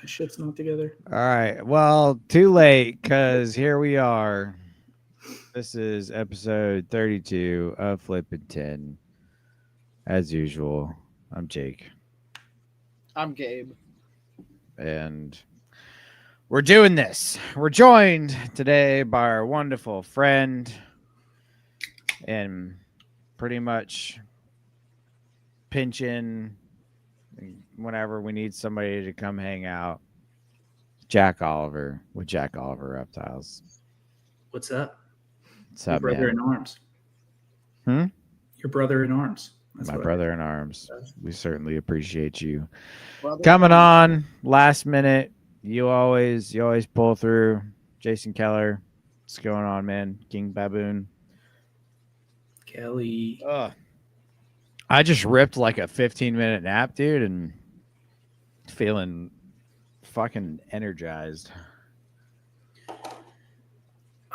My shit's not together. All right. Well, too late because here we are. This is episode 32 of Flippin Tin. As usual, I'm Jake, I'm Gabe. and we're doing this. We're joined today by our wonderful friend, and pretty much pinch in whenever we need somebody to come hang out. Jack Oliver with Jack Oliver Reptiles. What's up? What's Your up, brother man? in arms. Hmm? Your brother in arms. That's My what brother in arms. We certainly appreciate you Brother. coming on last minute. You always pull through. Jason Keller, what's going on, man? King Baboon. Kelly. I just ripped like a 15-minute nap, dude, and feeling fucking energized.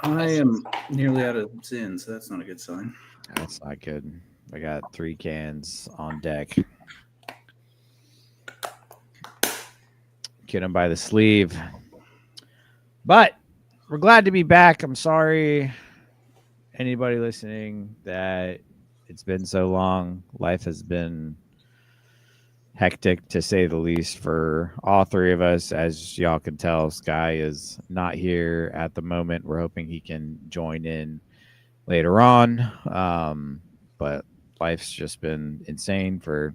I am nearly out of Zin, so that's not a good sign. That's not good. I got 3 cans on deck. Get them by the sleeve. But we're glad to be back. I'm sorry, anybody listening, that it's been so long. Life has been hectic, to say the least, for all 3 of us. As y'all can tell, Sky is not here at the moment. We're hoping he can join in later on. But life's just been insane for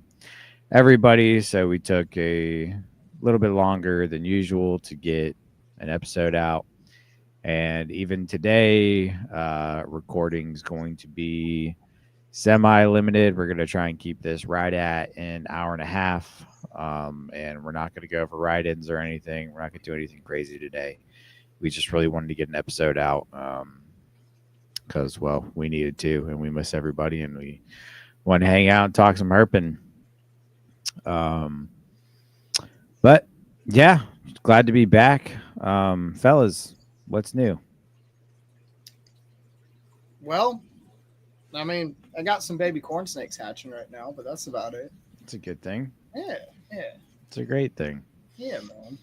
everybody. So we took a little bit longer than usual to get an episode out. And even today, recording's going to be semi-limited. We're going to try and keep this right at an hour and a half. And we're not going to go for ride-ins or anything. We're not going to do anything crazy today. We just really wanted to get an episode out because, well, we needed to, and we miss everybody, and we want to hang out and talk some herping. But, yeah, glad to be back. Fellas, what's new? Well, I mean, I got some baby corn snakes hatching right now, but that's about it. It's a good thing. Yeah. It's a great thing. Yeah, man.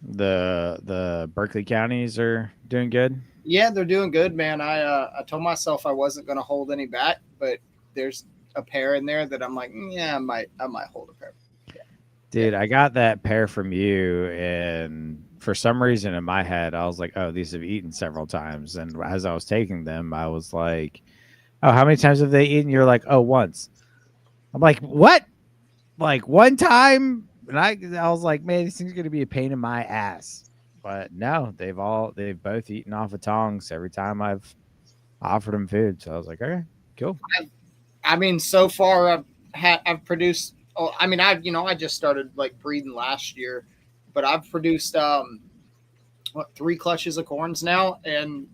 The Berkeley counties are doing good. Yeah, they're doing good, man. I told myself I wasn't going to hold any back, but there's a pair in there that I'm like, yeah, I might hold a pair. Yeah. Dude, I got that pair from you, and for some reason in my head, I was like, oh, these have eaten several times. And as I was taking them, I was like, oh, how many times have they eaten? You're like, oh, once. I'm like, what? Like one time? And I was like, man, this thing's gonna be a pain in my ass. But no, they've both eaten off of tongs every time I've offered them food. So I was like, okay, cool. I mean, so far I've produced. Oh, I mean, I just started like breeding last year, but I've produced 3 clutches of corns now, and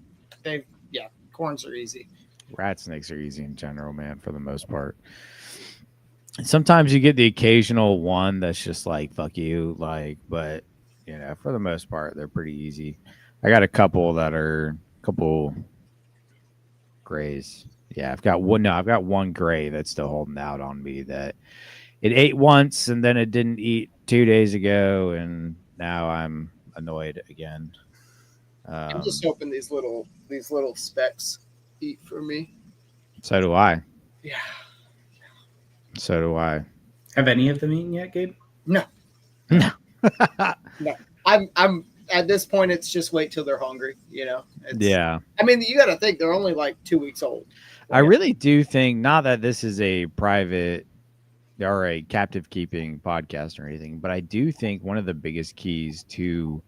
corns are easy. Rat snakes are easy in general, man, for the most part. Sometimes you get the occasional one that's just like, fuck you, like, but for the most part, they're pretty easy. I got a couple grays. Yeah, I've got one gray that's still holding out on me that it ate once and then it didn't eat 2 days ago, and now I'm annoyed again. I'm just hoping these little specks eat for me. So do I. Yeah. So do I. Have any of them eaten yet, Gabe? No. No. No. I'm at this point. It's just wait till they're hungry. Yeah. I mean, you got to think they're only like 2 weeks old. I really do think, not that this is a private or a captive keeping podcast or anything, but I do think one of the biggest keys to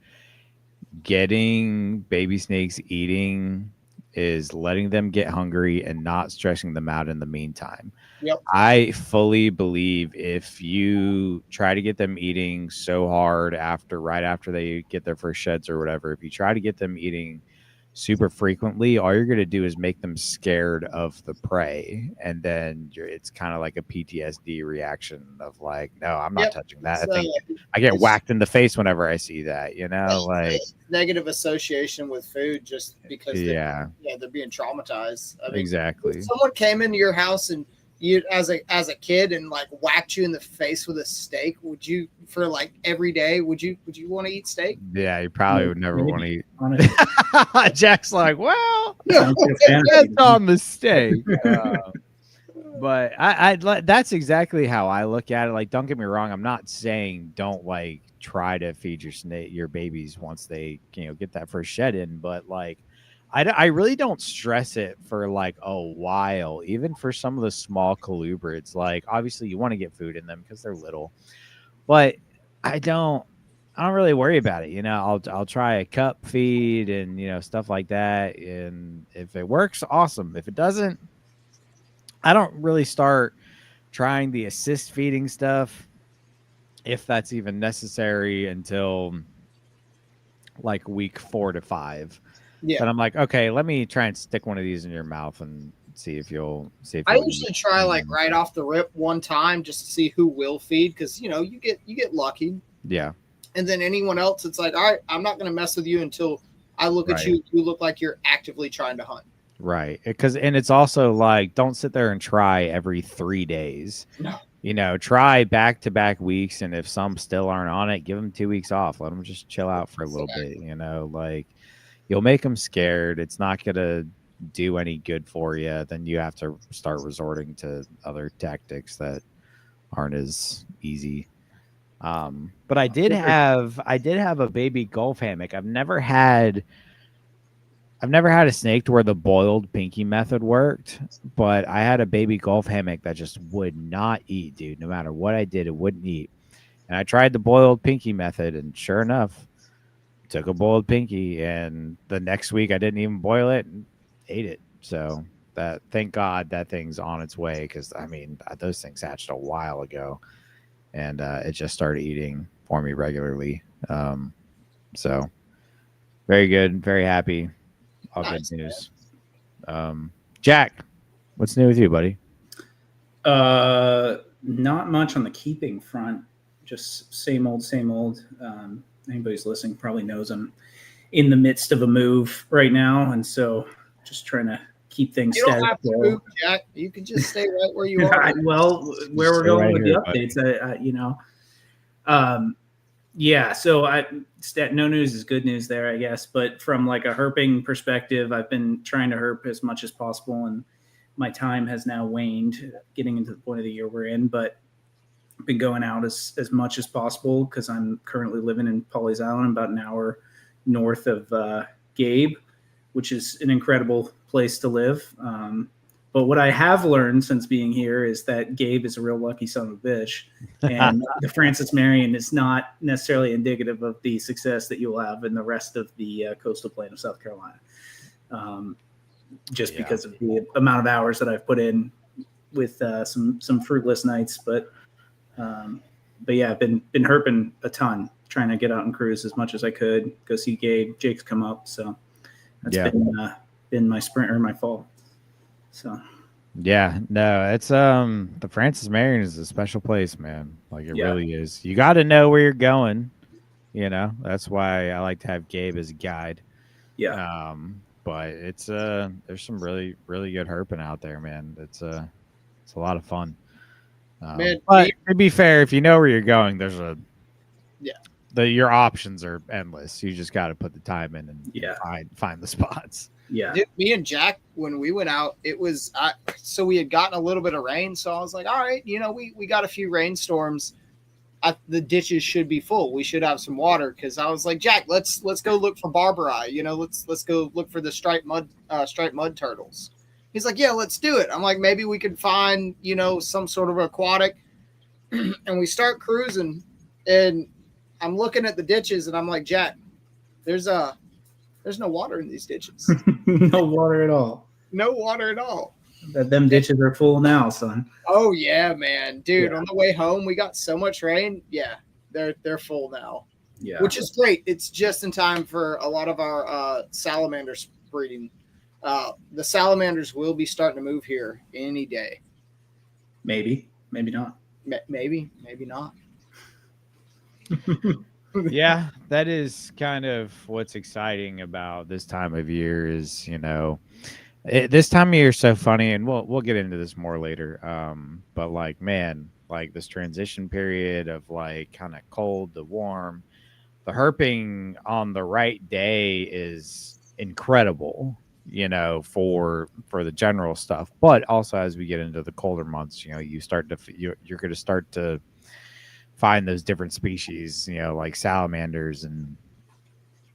getting baby snakes eating is letting them get hungry and not stressing them out in the meantime. Yep. I fully believe if you try to get them eating so hard right after they get their first sheds or whatever, if you try to get them eating super frequently, all you're going to do is make them scared of the prey, and then it's kind of like a PTSD reaction of like, no, I'm not touching that. I get whacked in the face whenever I see that, like negative association with food just because they're being traumatized. I mean, exactly. If someone came into your house and you as a kid and like whacked you in the face with a steak, would you for like every day? Would you want to eat steak? Yeah, you probably would never want to eat. Honestly, Jack's like, well, sounds like a fantasy. that's on the steak. But I that's exactly how I look at it. Like, don't get me wrong. I'm not saying don't like try to feed your babies once they get that first shed in, but like I really don't stress it for like a while, even for some of the small colubrids. Like, obviously you want to get food in them because they're little, but I don't really worry about it. I'll try a cup feed and stuff like that, and if it works, awesome. If it doesn't, I don't really start trying the assist feeding stuff, if that's even necessary, until like week 4 to 5. Yeah. But I'm like, okay, let me try and stick one of these in your mouth and see if you'll I usually try like right off the rip one time just to see who will feed, because you get lucky. Yeah. And then anyone else, it's like, all right, I'm not going to mess with you until I look at you. You look like you're actively trying to hunt. Right. And it's also like, don't sit there and try every 3 days. No. Try back-to-back weeks, and if some still aren't on it, give them 2 weeks off. Let them just chill out for a little bit. Like, you'll make them scared. It's not gonna do any good for you. Then you have to start resorting to other tactics that aren't as easy. But I did have a baby golf hammock. I've never had a snake to where the boiled pinky method worked, but I had a baby golf hammock that just would not eat, dude. No matter what I did, it wouldn't eat. And I tried the boiled pinky method, and sure enough, took a boiled pinky, and the next week I didn't even boil it and ate it. So thank God that thing's on its way, because I mean, those things hatched a while ago, and it just started eating for me regularly. So very good, very happy. All Nice, good news. Jack, what's new with you, buddy? Not much on the keeping front. Just same old, same old. Anybody's listening probably knows I'm in the midst of a move right now, and so just trying to keep things You don't have to move, Jack. You can just stay right where you are. Well, where we're going with the updates, yeah. So no news is good news there, I guess. But from like a herping perspective, I've been trying to herp as much as possible, and my time has now waned, getting into the point of the year we're in. But I've been going out as much as possible because I'm currently living in Pawleys Island, about an hour north of Gabe, which is an incredible place to live. But what I have learned since being here is that Gabe is a real lucky son of a bitch, and the Francis Marion is not necessarily indicative of the success that you will have in the rest of the coastal plain of South Carolina. Because of the amount of hours that I've put in with some fruitless nights, but yeah, I've been herping a ton, trying to get out and cruise as much as I could, go see Gabe. Jake's come up, so that's been my spring or my fall. So yeah, no, it's the Francis Marion is a special place, man. Like it really is. You got to know where you're going. That's why I like to have Gabe as a guide. Yeah. But it's there's some really, really good herping out there, man. It's a lot of fun. Man, but to be fair, if you know where you're going, there's your options are endless. You just got to put the time in and find the spots. Yeah. Dude, me and Jack, when we went out, it was so we had gotten a little bit of rain, so I was like, all right, we got a few rainstorms. The ditches should be full. We should have some water, because I was like, Jack, let's go look for barbari. Let's go look for the striped mud turtles. He's like, yeah, let's do it. I'm like, maybe we could find some sort of aquatic. And we start cruising, and I'm looking at the ditches, and I'm like, Jack, there's no water in these ditches. No water at all. No water at all. Them ditches are full now, son. Oh yeah, man, dude. On the way home, we got so much rain. Yeah, they're full now. Yeah, which is great. It's just in time for a lot of our salamanders breeding. The salamanders will be starting to move here any day. Maybe not. Maybe not. Yeah, that is kind of what's exciting about this time of year is, This time of year is so funny, and we'll get into this more later. But like, man, like this transition period of like kind of cold to warm, the herping on the right day is incredible, for the general stuff. But also as we get into the colder months, you start to you're going to start to find those different species, like salamanders and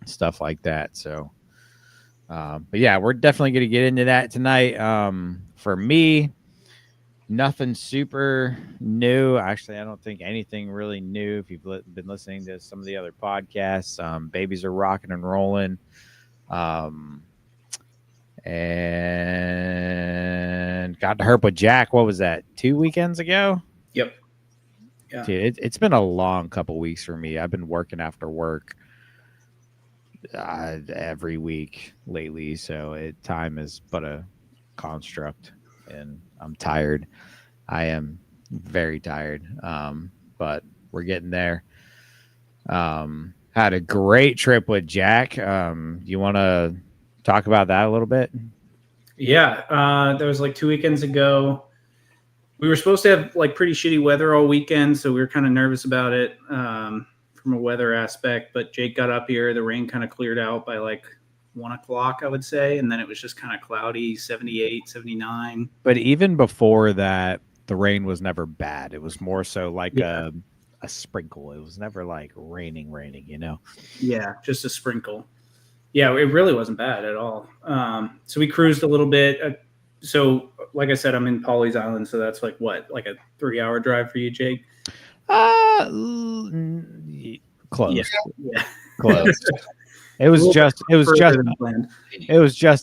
stuff like that. So but yeah, we're definitely going to get into that tonight. For me, nothing super new. Actually, I don't think anything really new. If you've been listening to some of the other podcasts, babies are rocking and rolling. And got to herp with Jack. What was that? 2 weekends ago? Yep. Yeah. Dude, it's been a long couple weeks for me. I've been working after work every week lately, so time is but a construct, and I'm tired. I am very tired, but we're getting there. Had a great trip with Jack. You want to talk about that a little bit? Yeah, that was like 2 weekends ago. We were supposed to have like pretty shitty weather all weekend, so we were kind of nervous about it from a weather aspect. But Jake got up here. The rain kind of cleared out by like 1 o'clock, I would say. And then it was just kind of cloudy, 78, 79. But even before that, the rain was never bad. It was more so like a sprinkle. It was never like raining, Yeah, just a sprinkle. Yeah, it really wasn't bad at all. So we cruised a little bit. So, like I said, I'm in Pawleys Island, so that's like what, like a 3-hour drive for you, Jake? Close. Yeah. Close. It was just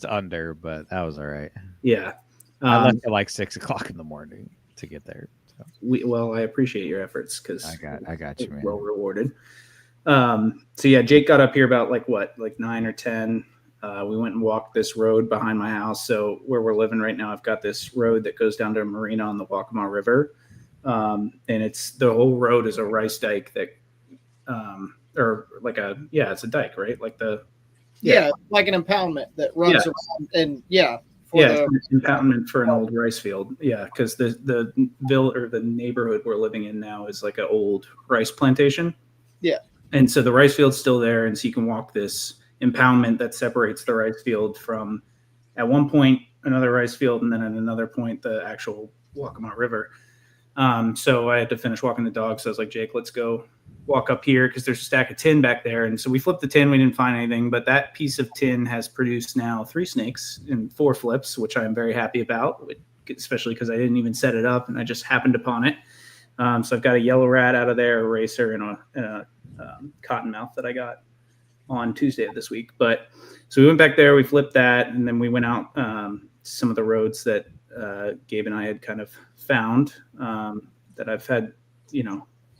under, but that was all right. Yeah. I left at like 6 o'clock in the morning to get there. So. I appreciate your efforts because I got you, man. Well rewarded. So yeah, Jake got up here about like 9 or 10. We went and walked this road behind my house. So where we're living right now, I've got this road that goes down to a marina on the Waccamaw River. And it's the whole road is a rice dike that, it's a dike, right? Like like an impoundment that runs around and it's an impoundment for an old rice field. Yeah, because the neighborhood we're living in now is like an old rice plantation. Yeah, and so the rice field's still there, and so you can walk this impoundment that separates the rice field from, at one point, another rice field, and then at another point, the actual Waccamaw River. So I had to finish walking the dog. So I was like, Jake, let's go walk up here because there's a stack of tin back there. And so we flipped the tin. We didn't find anything, but that piece of tin has produced now 3 snakes in 4 flips, which I'm very happy about, especially because I didn't even set it up and I just happened upon it. So I've got a yellow rat out of there, a racer, and a cottonmouth that I got on Tuesday of this week. But so we went back there, we flipped that, and then we went out some of the roads that Gabe and I had kind of found that I've had,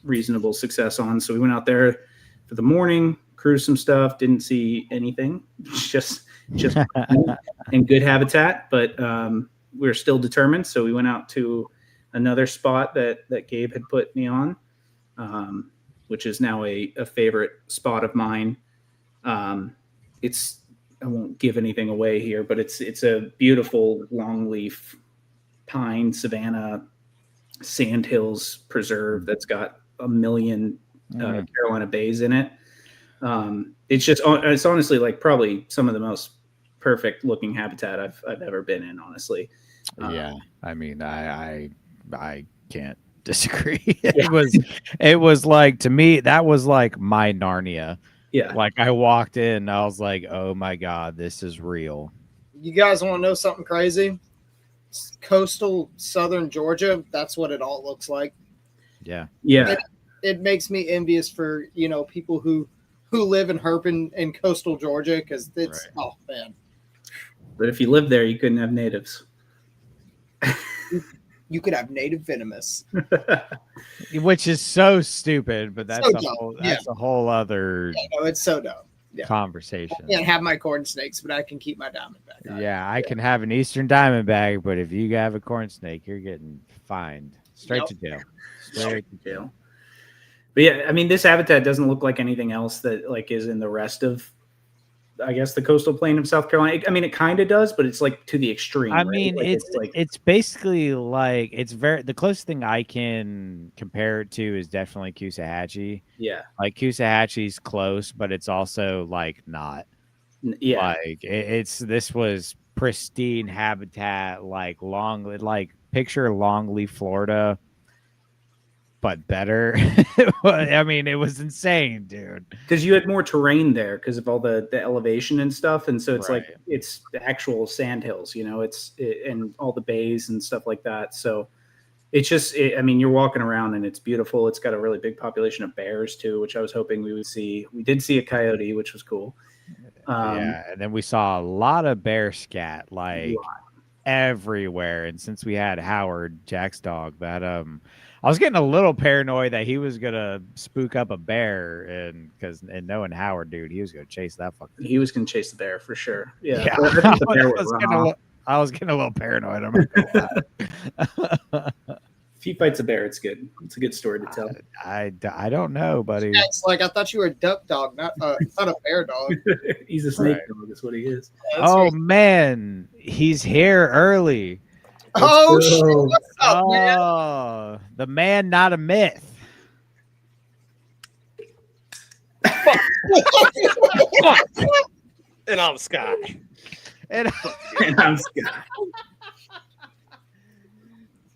reasonable success on. So we went out there for the morning, cruised some stuff, didn't see anything, just in good habitat, but we were still determined. So we went out to another spot that Gabe had put me on, which is now a favorite spot of mine. I won't give anything away here, but it's a beautiful longleaf pine savanna sandhills preserve that's got 1 million Carolina bays in it. It's honestly like probably some of the most perfect looking habitat I've ever been in, honestly. Yeah, I mean, I can't disagree. It was like, to me, that was like my Narnia. Yeah, like I walked in, I was like, oh my god, this is real. You guys want to know something crazy? Coastal southern Georgia, that's what it all looks like. Yeah. It makes me envious for people who live and herp in coastal Georgia, because it's right. Oh man. But if you live there, you couldn't have natives. You could have native venomous, which is so stupid. But that's a whole other. It's so dumb. Conversation. I can't have my corn snakes, but I can keep my diamondback. I can have an eastern diamondback, but if you have a corn snake, you're getting fined straight to jail. Straight to jail. But yeah, I mean, this habitat doesn't look like anything else that like is in the rest of I guess the coastal plain of South Carolina. I mean, it kind of does, but it's like to the extreme. I right? mean, Like, it's basically like the closest thing I can compare it to is definitely Coosawhatchee. yeah, Like Coosawhatchee's close, but it's also like not. yeah. Like this was pristine habitat, like picture Longleaf, Florida, but better. I mean, it was insane, dude. Because you had more terrain there because of all the elevation and stuff, and so it's Right. like it's actual sand hills, and all the bays and stuff like that. So it's just, I mean, you're walking around and it's beautiful. It's got a really big population of bears too, which I was hoping we would see. We did see a coyote, which was cool. Yeah, and then we saw a lot of bear scat, like everywhere. And since we had Howard, Jack's dog, that I was getting a little paranoid that he was gonna spook up a bear, and knowing Howard, dude, he was gonna chase that fucker. He was gonna chase the bear for sure. Yeah, Yeah. I think the bear would I was getting a little paranoid. I'm not gonna lie. If he fights a bear, it's good. It's a good story to tell. I don't know, buddy. It's like I thought you were a duck dog, not a bear dog. He's a snake dog. That's what he is. Oh man, he's here early. Oh shit! What's up, man? Oh, the man, not a myth. And I'm Sky. And I'm Scott.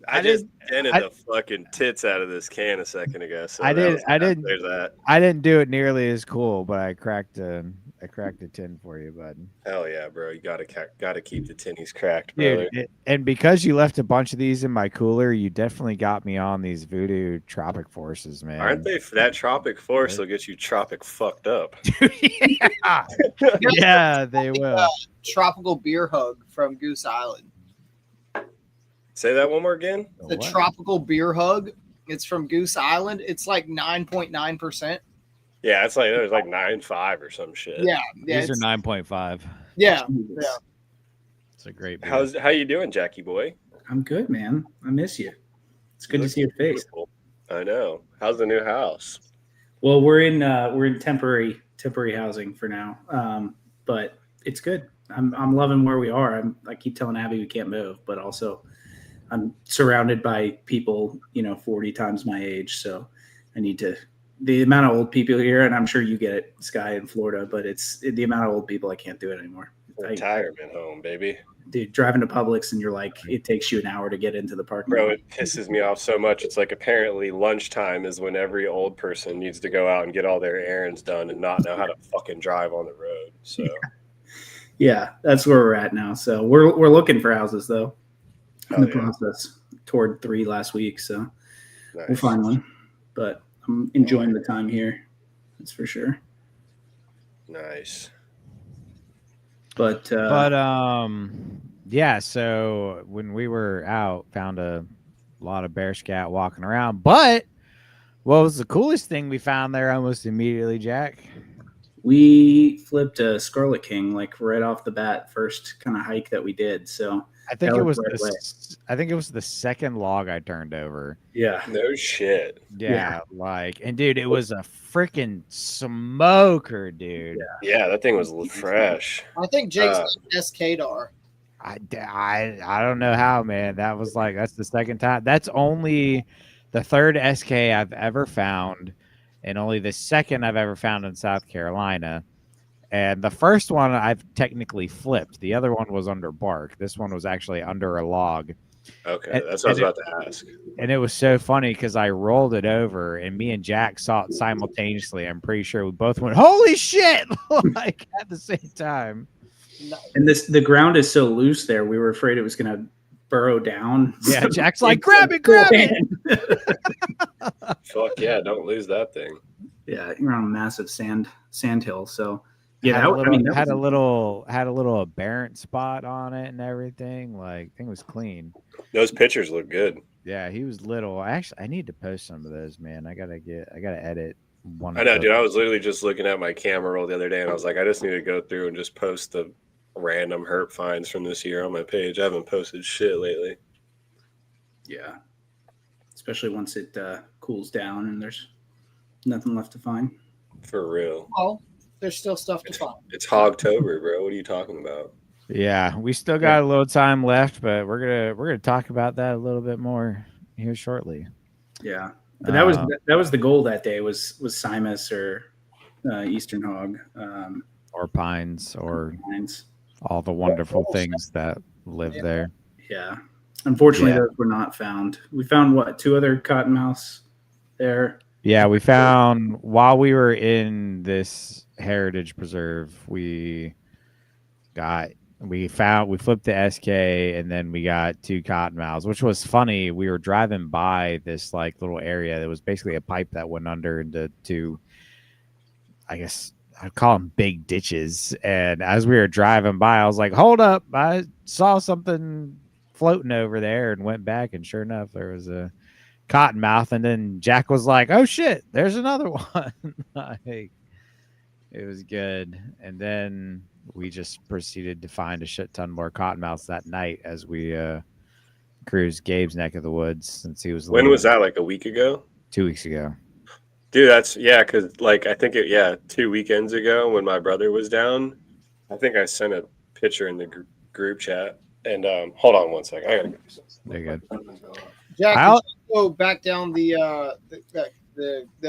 I just dented the fucking tits out of this can a second ago. So I didn't do it nearly as cool, but I cracked a 10 for you, bud. Hell yeah, bro! You gotta keep the tinnies cracked, brother. Dude, and because you left a bunch of these in my cooler, you definitely got me on these voodoo tropic forces, man. Aren't they? That tropic force will get you tropic fucked up. Yeah, yeah, they will. Tropical beer hug from Goose Island. Say that one more again. The tropical beer hug. It's from Goose Island. It's like 9.9%. Yeah, it's like there's like 9.5 or some shit. Yeah, These are 9.5. Yeah, It's a great beer. How you doing, Jackie boy? I'm good, man. I miss you. It's good to see your face. Beautiful. I know. How's the new house? Well, we're in temporary housing for now, but it's good. I'm loving where we are. I keep telling Abby we can't move, but also I'm surrounded by people, 40 times my age. So I need to. The amount of old people here, and I'm sure you get it, Sky, in Florida, but it's the amount of old people. I can't do it anymore. Retirement home, baby. Dude, driving to Publix and you're like, it takes you an hour to get into the parking lot. Bro, it pisses me off so much. It's like apparently lunchtime is when every old person needs to go out and get all their errands done and not know how to fucking drive on the road. So yeah, that's where we're at now. So we're looking for houses though. In the process. Toured 3 last week, so nice. We'll find one. But I'm enjoying the time here. That's for sure. Nice. But yeah, so when we were out, found a lot of bear scat walking around. But what was the coolest thing we found there almost immediately, Jack? We flipped a Scarlet King like right off the bat, first kind of hike that we did. So I think it was the second log I turned over. Yeah. No shit. Yeah. And dude, it was a freaking smoker, dude. Yeah, that thing was fresh. I think Jake's SK'd. I don't know how, man. That's the second time. That's only the third SK I've ever found, and only the second I've ever found in South Carolina. And the first one I've technically flipped. The other one was under bark. This one was actually under a log. Okay, that's what I was about to ask. And it was so funny because I rolled it over, and me and Jack saw it simultaneously. I'm pretty sure we both went, "Holy shit!" like at the same time. And the ground is so loose there. We were afraid it was going to burrow down. Yeah, Jack's like, grab it. Fuck yeah, don't lose that thing. Yeah, you're on a massive sand hill. So yeah, had a little aberrant spot on it and everything. Like, thing was clean. Those pictures look good. Yeah, he was little. I need to post some of those, man. I gotta edit one. I know, dude. I was literally just looking at my camera roll the other day, and I was like, I just need to go through and just post the random herp finds from this year on my page. I haven't posted shit lately. Yeah, especially once it cools down and there's nothing left to find. For real. Oh, there's still stuff to find. It's Hogtober, bro. What are you talking about? Yeah, we still got a little time left, but we're gonna talk about that a little bit more here shortly. Yeah, but that was the goal that day was Simus or Eastern Hog, or pines, or pines. all the wonderful things that live there. Yeah, unfortunately, those were not found. We found what, 2 other cottonmouths there. Yeah, we found while we were in this heritage preserve, we flipped the SK, and then we got 2 cottonmouths, which was funny. We were driving by this like little area that was basically a pipe that went under into 2, I guess I'd call them big ditches. And as we were driving by, I was like, hold up, I saw something floating over there, and went back, and sure enough, there was a cottonmouth. And then Jack was like, oh shit, there's another one. Like, it was good. And then we just proceeded to find a shit ton more cottonmouths that night as we cruised Gabe's neck of the woods, since he was. When was that? Like a week ago? 2 weeks ago. Dude, that's because like I think 2 weekends ago when my brother was down, I think I sent a picture in the group chat. And hold on one second, I gotta go do something. They're good. Jack, did you go back down the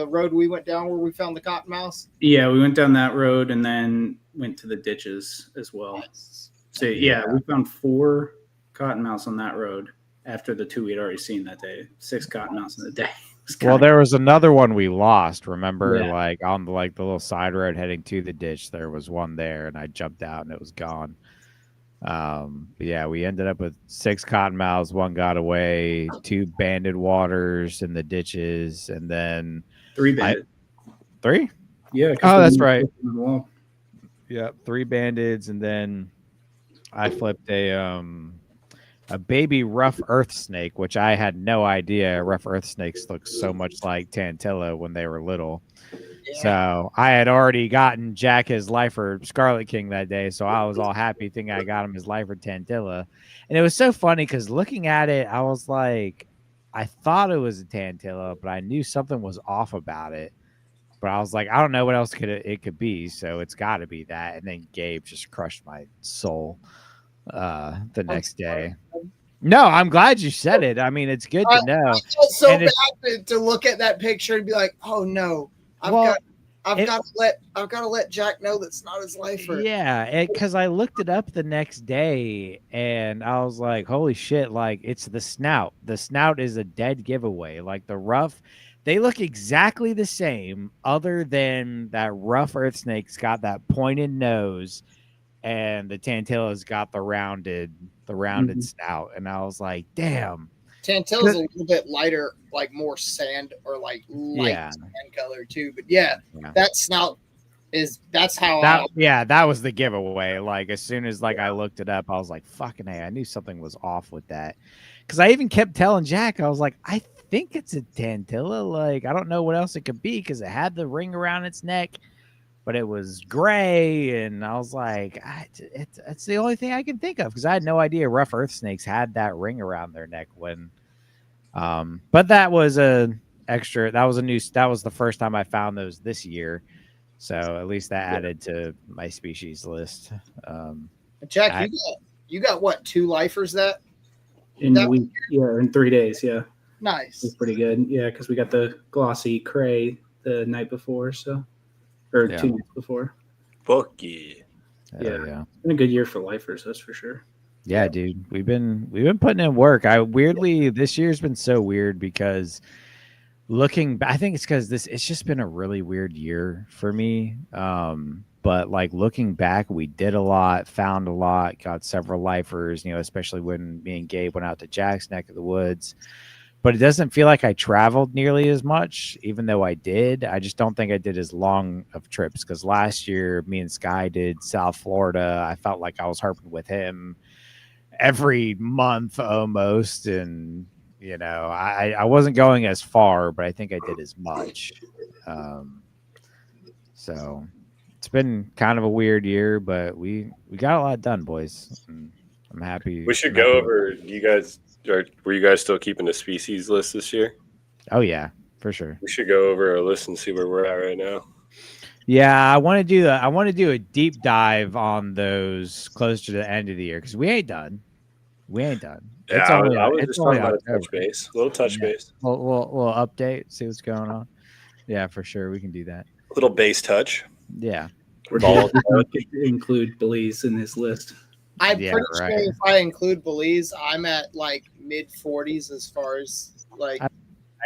road we went down where we found the cottonmouths? Yeah, we went down that road and then went to the ditches as well. Nice. So we found 4 cottonmouths on that road after the 2 we'd already seen that day. 6 cottonmouths in the day. Well, there was another one we lost. Remember, like on the little side road heading to the ditch, there was one there, and I jumped out and it was gone. But yeah, we ended up with 6 cottonmouths. 1 got away. 2 banded waters in the ditches, and then 3 banded. 3? Yeah. Oh, that's right. Yeah, 3 bandeds, and then I flipped a baby rough earth snake, which I had no idea rough earth snakes look so much like Tantilla when they were little. Yeah. So I had already gotten Jack his lifer Scarlet King that day, so I was all happy thinking I got him his lifer Tantilla. And it was so funny because looking at it, I was like, I thought it was a Tantilla, but I knew something was off about it. But I was like, I don't know what else it could be, so it's got to be that. And then Gabe just crushed my soul the next day. No, I'm glad you said it. I mean, it's good to know. I felt so bad to look at that picture and be like, oh no, I've got to let Jack know that's not his lifer. Yeah, because I looked it up the next day and I was like, holy shit, like it's the snout. The snout is a dead giveaway. Like the rough, they look exactly the same, other than that rough earth snake's got that pointed nose, and the Tantilla's got the rounded snout. And I was like, damn. Tantilla's a little bit lighter, like more sand or like light sand color too. But that snout that's how that was the giveaway. Like as soon as I looked it up, I was like, fucking hey, I knew something was off with that. Because I even kept telling Jack, I was like, I think it's a Tantilla. Like, I don't know what else it could be because it had the ring around its neck, but it was gray, and I was like, it's the only thing I can think of because I had no idea rough earth snakes had that ring around their neck when. But that was that was the first time I found those this year, so at least that added to my species list. Jack, you got what, 2 lifers in a week? Yeah, in 3 days. Yeah, nice. It's pretty good. Yeah, because we got the glossy cray the night before, so. Or 2 nights before. Fuck yeah. Yeah. It's been a good year for lifers, that's for sure. Yeah, dude. We've been putting in work. This year's been so weird because I think it's because it's just been a really weird year for me. But like looking back, we did a lot, found a lot, got several lifers, especially when me and Gabe went out to Jack's neck of the woods. But it doesn't feel like I traveled nearly as much, even though I did. I just don't think I did as long of trips because last year me and Sky did South Florida. I felt like I was harping with him every month almost. And, I wasn't going as far, but I think I did as much. So it's been kind of a weird year, but we got a lot done, boys. And I'm happy. We should go over, were you guys still keeping the species list this year? Oh, yeah, for sure. We should go over a list and see where we're at right now. Yeah, I want to do a deep dive on those closer to the end of the year because we ain't done. We ain't done. Yeah, I was just talking about a touch base, little touch Yeah. base, We'll update, see what's going on. Yeah, for sure, we can do that. little base touch. Yeah, Or Ball include Belize in his list. I'm Yeah, pretty right. sure if I include Belize, I'm at like mid 40s as far as like.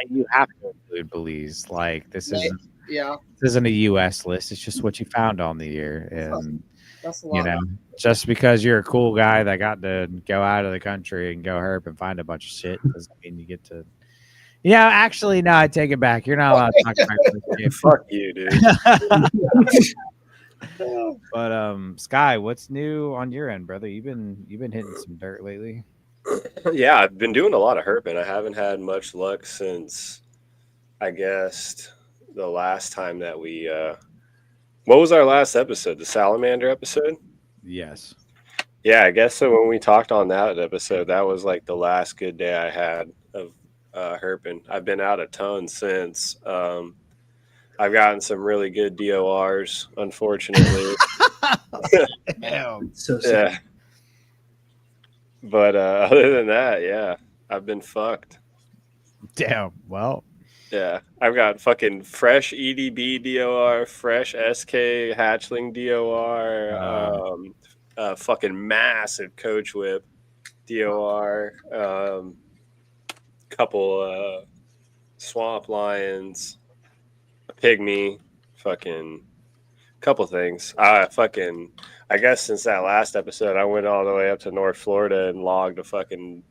You have to include Belize. Like this isn't a U.S. list. It's just what you found on the year, and That's a lot. Just because you're a cool guy that got to go out of the country and go herp and find a bunch of shit doesn't mean you get to. Yeah, actually, no, I take it back. You're not allowed to talk about this. Fuck you, dude. But Sky, what's new on your end, brother? You've been hitting some dirt lately. Yeah, I've been doing a lot of herping. I haven't had much luck since, I guess, the last time that we. What was our last episode? The salamander episode? Yes. Yeah, I guess so. When we talked on that episode, that was like the last good day I had of herping. I've been out a ton since. I've gotten some really good DORs, unfortunately. Damn. So sad. Yeah. But other than that, yeah, I've been fucked. Damn. Well. Yeah, I've got fucking fresh EDB DOR, fresh SK hatchling DOR, fucking massive coach whip DOR, couple swamp lions, a pygmy, fucking couple things. I guess since that last episode, I went all the way up to North Florida and logged a fucking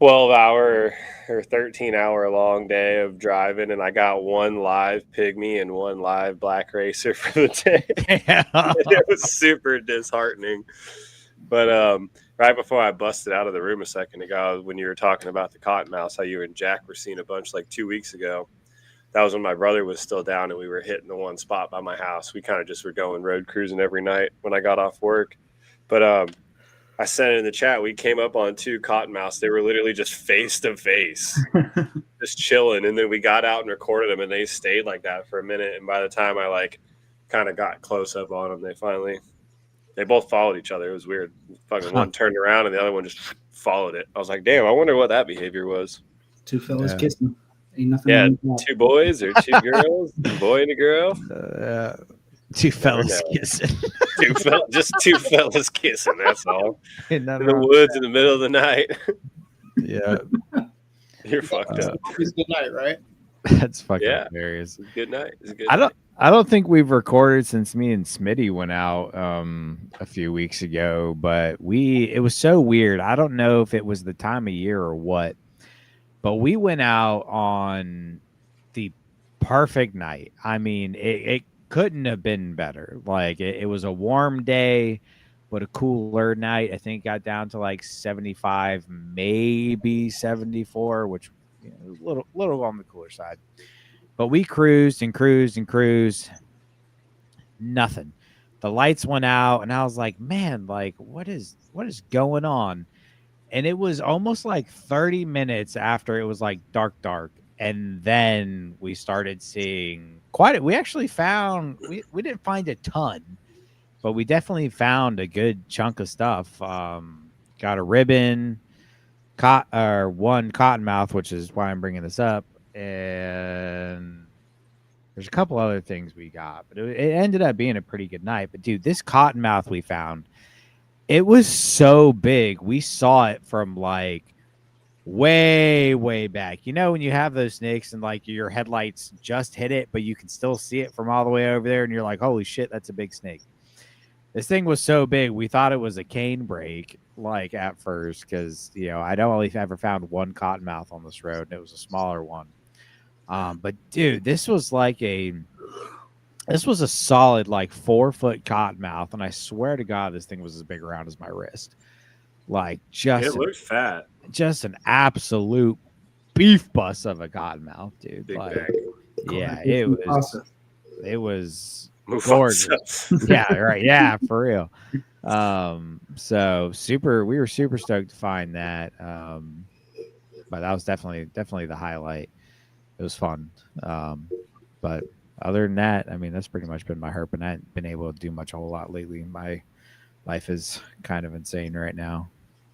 12-hour or 13-hour long day of driving, and I got one live pygmy and one live black racer for the day. It was super disheartening. But right before I busted out of the room a second ago, when you were talking about the cottonmouths, how you and Jack were seeing a bunch like 2 weeks ago, that was when my brother was still down and we were hitting the one spot by my house. We kind of just were going road cruising every night when I got off work. But I sent it in the chat. We came up on 2 cottonmouths. They were literally just face to face, just chilling. And then we got out and recorded them, and they stayed like that for a minute. And by the time I like kind of got close up on them, they both followed each other. It was weird. Fucking one turned around and the other one just followed it. I was like, damn, I wonder what that behavior was. 2 fellas kissing. Ain't nothing. Yeah, wrong with that. 2 boys or 2 girls, a boy and a girl. 2 fellas kissing. Just 2 fellas kissing. That's all. In the woods in the middle of the night. Yeah. You're fucked up. It's good night, right? That's fucking hilarious. It's a good night. I don't think we've recorded since me and Smitty went out a few weeks ago, but it was so weird. I don't know if it was the time of year or what, but we went out on the perfect night. I mean, it couldn't have been better. Like it was a warm day, but a cooler night. I think it got down to like 75, maybe 74, which was a little on the cooler side. But we cruised and cruised and cruised. Nothing. The lights went out, and I was like, man, like what is going on? And it was almost like 30 minutes after it was like dark. And then we started seeing we actually found, we didn't find a ton, but we definitely found a good chunk of stuff. Got a ribbon, one cottonmouth, which is why I'm bringing this up. And there's a couple other things we got, but it ended up being a pretty good night. But dude, this cottonmouth we found, it was so big. We saw it from like way back. You know, when you have those snakes and like your headlights just hit it, but you can still see it from all the way over there, and you're like, holy shit, that's a big snake. This thing was so big, we thought it was a cane brake, like at first, because I'd only ever found one cottonmouth on this road, and it was a smaller one. But dude, this was a solid like 4-foot cottonmouth, and I swear to God, this thing was as big around as my wrist. Like it looked fat. Just an absolute beef bus of a cottonmouth, dude. Big like, bag. Yeah, it was gorgeous. Yeah, right. Yeah, for real. So we were super stoked to find that. But that was definitely the highlight. It was fun. But other than that, I mean, that's pretty much been my herp, and I haven't been able to do much a whole lot lately. My life is kind of insane right now,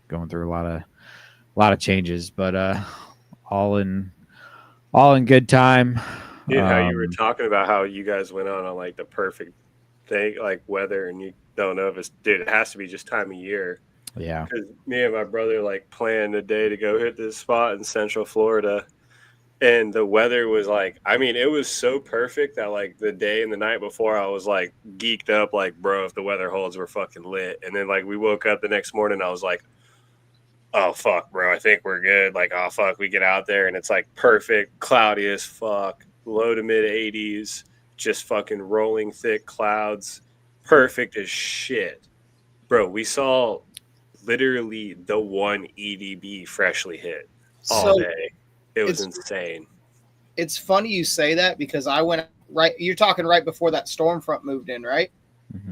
going through a lot of changes, but all in good time. Dude, how you were talking about how you guys went on like the perfect thing, like weather, and you don't know if it's, dude, it has to be just time of year. Yeah. Because me and my brother like planned a day to go hit this spot in Central Florida, and the weather was like, I mean, it was so perfect that like the day and the night before, I was like geeked up, like, bro, if the weather holds, we're fucking lit. And then like we woke up the next morning, I was like, oh fuck, bro, I think we're good. Like, oh fuck, we get out there and it's like perfect, cloudy as fuck, low to mid 80s, just fucking rolling thick clouds, perfect as shit. Bro, we saw literally the one EDB freshly hit all So day. It was insane. it's funny you say that because I went right. You're talking right before that storm front moved in, right?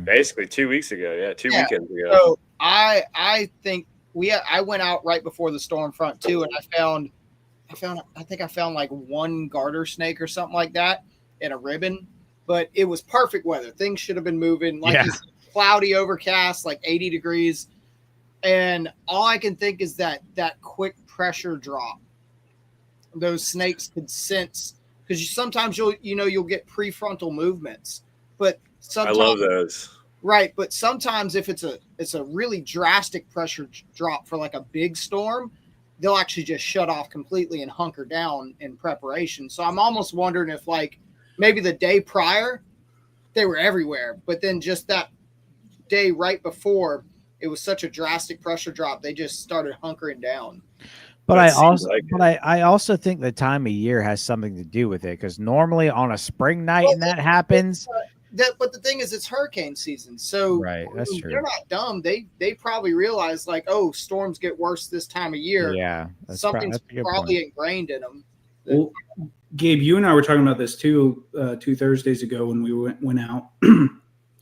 Basically 2 weeks ago. Yeah, two weekends ago. So I think I went out right before the storm front too, and I think I found like one garter snake or something like that in a ribbon, but it was perfect weather. Things should have been moving like you said, cloudy, overcast, like 80 degrees. And all I can think is that quick pressure drop. Those snakes could sense because sometimes you'll get prefrontal movements, but sometimes I love those. Right, but sometimes if it's a really drastic pressure drop for like a big storm, they'll actually just shut off completely and hunker down in preparation. So I'm almost wondering if like maybe the day prior they were everywhere, but then just that day right before it was such a drastic pressure drop, they just started hunkering down. But I also think the time of year has something to do with it because normally on a spring night and that happens. But the thing is, it's hurricane season, so right, that's true. They're not dumb. They probably realize like, oh, storms get worse this time of year. Yeah, something's probably ingrained in them. Well, Gabe, you and I were talking about this too 2 Thursdays ago when we went out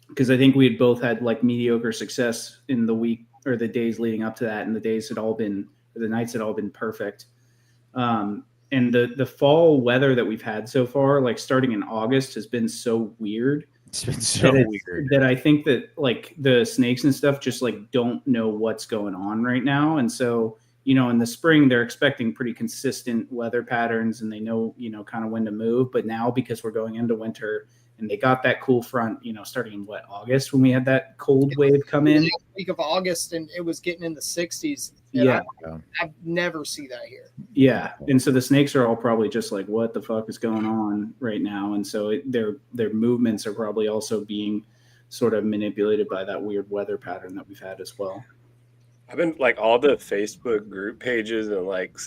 because I think we had both had like mediocre success in the week or the days leading up to that, and the nights had all been perfect. And the fall weather that we've had so far, like starting in August, has been so weird. It's been so weird that I think that like the snakes and stuff just like don't know what's going on right now. And so, in the spring, they're expecting pretty consistent weather patterns and they know, kind of when to move. But now because we're going into winter and they got that cool front, starting in August when we had that cold wave come in. Week of August and it was getting in the 60s. Yeah. I've never seen that here. Yeah. And so the snakes are all probably just like, what the fuck is going on right now? And so their movements are probably also being sort of manipulated by that weird weather pattern that we've had as well. I've been like all the Facebook group pages and like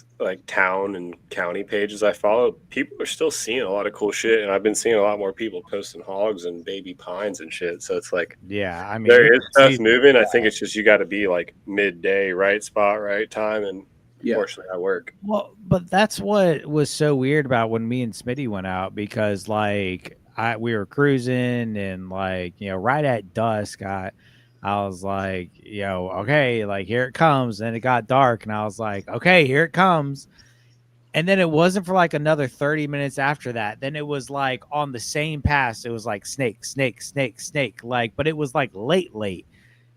town and county pages I follow, people are still seeing a lot of cool shit. And I've been seeing a lot more people posting hogs and baby pines and shit. So it's like, yeah, I mean, there is stuff moving. I think it's just, you got to be like midday, right spot, right time. And unfortunately I work. Well, but that's what was so weird about when me and Smitty went out because like we were cruising and like, right at dusk, I was like, okay, like here it comes. And it got dark and I was like, okay, here it comes. And then it wasn't for like another 30 minutes after that. Then it was like on the same pass. It was like snake. Like, but it was like late.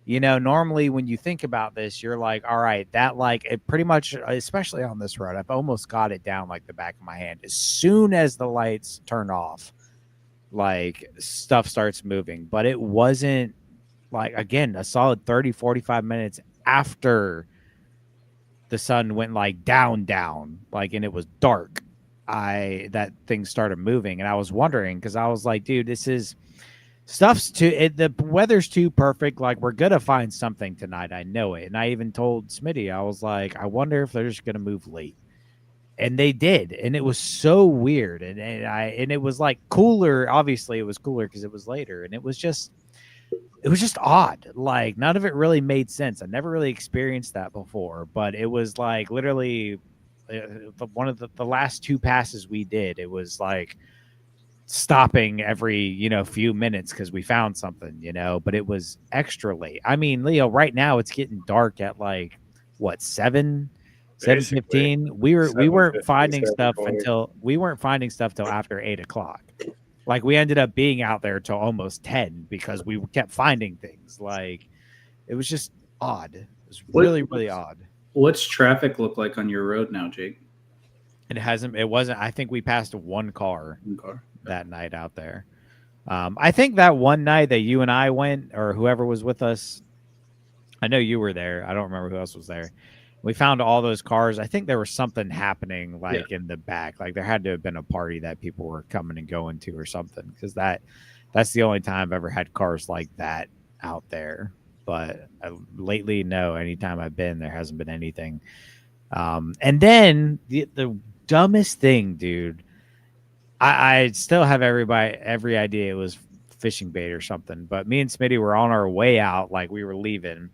Normally when you think about this, you're like, all right, that like it pretty much, especially on this road, I've almost got it down like the back of my hand. As soon as the lights turn off, like stuff starts moving, but it wasn't like, again, a solid 30-45 minutes after the sun went like down like, and it was dark, that thing started moving. And I was wondering because I was like, dude, the weather's too perfect, like we're gonna find something tonight, I know it. And I even told Smitty, I was like, I wonder if they're just gonna move late. And they did, and it was so weird. And it was like cooler. Obviously it was cooler because it was later, and it was just odd. Like none of it really made sense. I never really experienced that before, but it was like literally one of the last 2 passes we did. It was like stopping every, few minutes because we found something, but it was extra late. I mean, Leo, right now it's getting dark at like what, 7:15. We weren't finding stuff till after 8 o'clock. Like we ended up being out there till almost 10 because we kept finding things. Like it was just odd. It was really, really odd. What's traffic look like on your road now, Jake? It wasn't, I think we passed one car In car. that night out there. I think that one night that you and I went, or whoever was with us, I know you were there. I don't remember who else was there. We found all those cars. I think there was something happening like in the back. Like there had to have been a party that people were coming and going to or something. Because that's the only time I've ever had cars like that out there. But lately, no. Anytime I've been, there hasn't been anything. And then the dumbest thing, dude. I still have every idea it was fishing bait or something. But me and Smitty were on our way out, like we were leaving.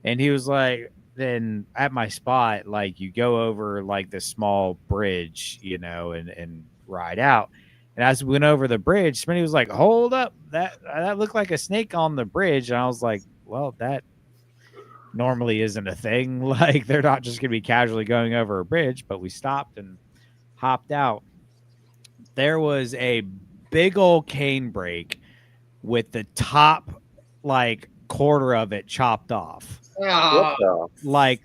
And he was like, then at my spot, like you go over like this small bridge, you know, and ride out. And as we went over the bridge, Smitty was like, hold up, that looked like a snake on the bridge. And I was like, well, that normally isn't a thing. Like they're not just going to be casually going over a bridge, but we stopped and hopped out. There was a big old cane brake with the top like quarter of it chopped off. Like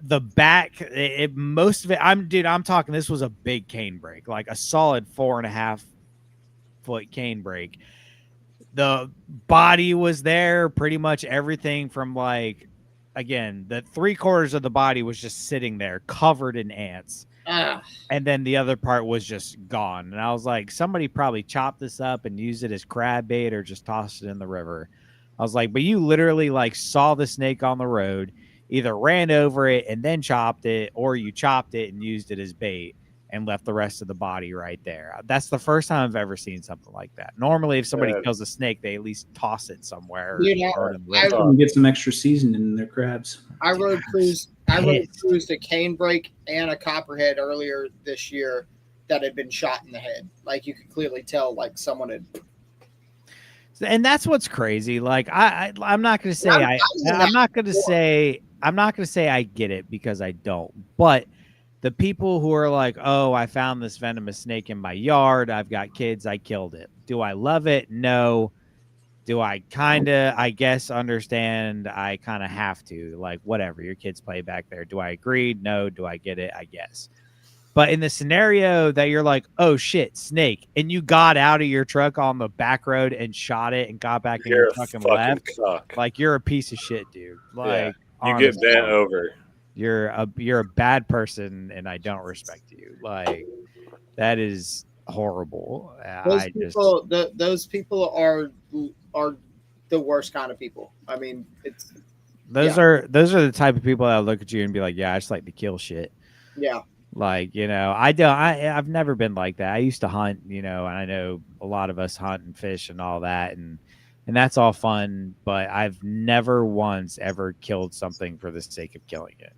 the back, most of it. I'm talking. This was a big cane brake, like a solid 4.5 foot cane brake. The body was there, pretty much everything from like, again, the 3/4 of the body was just sitting there, covered in ants. And then the other part was just gone. And I was like, somebody probably chopped this up and used it as crab bait or just tossed it in the river. I was like, but you literally like saw the snake on the road, either ran over it and then chopped it, or you chopped it and used it as bait and left the rest of the body right there. That's the first time I've ever seen something like that. Normally, if somebody kills a snake, they at least toss it somewhere. And get some extra seasoning in their crabs. I road cruised a cane brake and a copperhead earlier this year that had been shot in the head. Like you could clearly tell, like someone had. And that's what's crazy. Like I'm not going to say I'm not going to say I get it because I don't. But the people who are like, oh, I found this venomous snake in my yard. I've got kids. I killed it. Do I love it? No. Do I kind of, I guess, understand? I kind of have to. Like, whatever. Your kids play back there. Do I agree? No. Do I get it? I guess. But in the scenario that you're like, oh, shit, snake, and you got out of your truck on the back road and shot it and got back in your truck and left, like, you're a piece of shit, dude. Like, you get bent over. You're a bad person, and I don't respect you. Like, that is horrible. Those people are the worst kind of people. I mean, those are the type of people that look at you and be like, yeah, I just like to kill shit. Yeah. Like, you know, I've never been like that. I used to hunt, you know, and I know a lot of us hunt and fish and all that. And that's all fun, but I've never once ever killed something for the sake of killing it.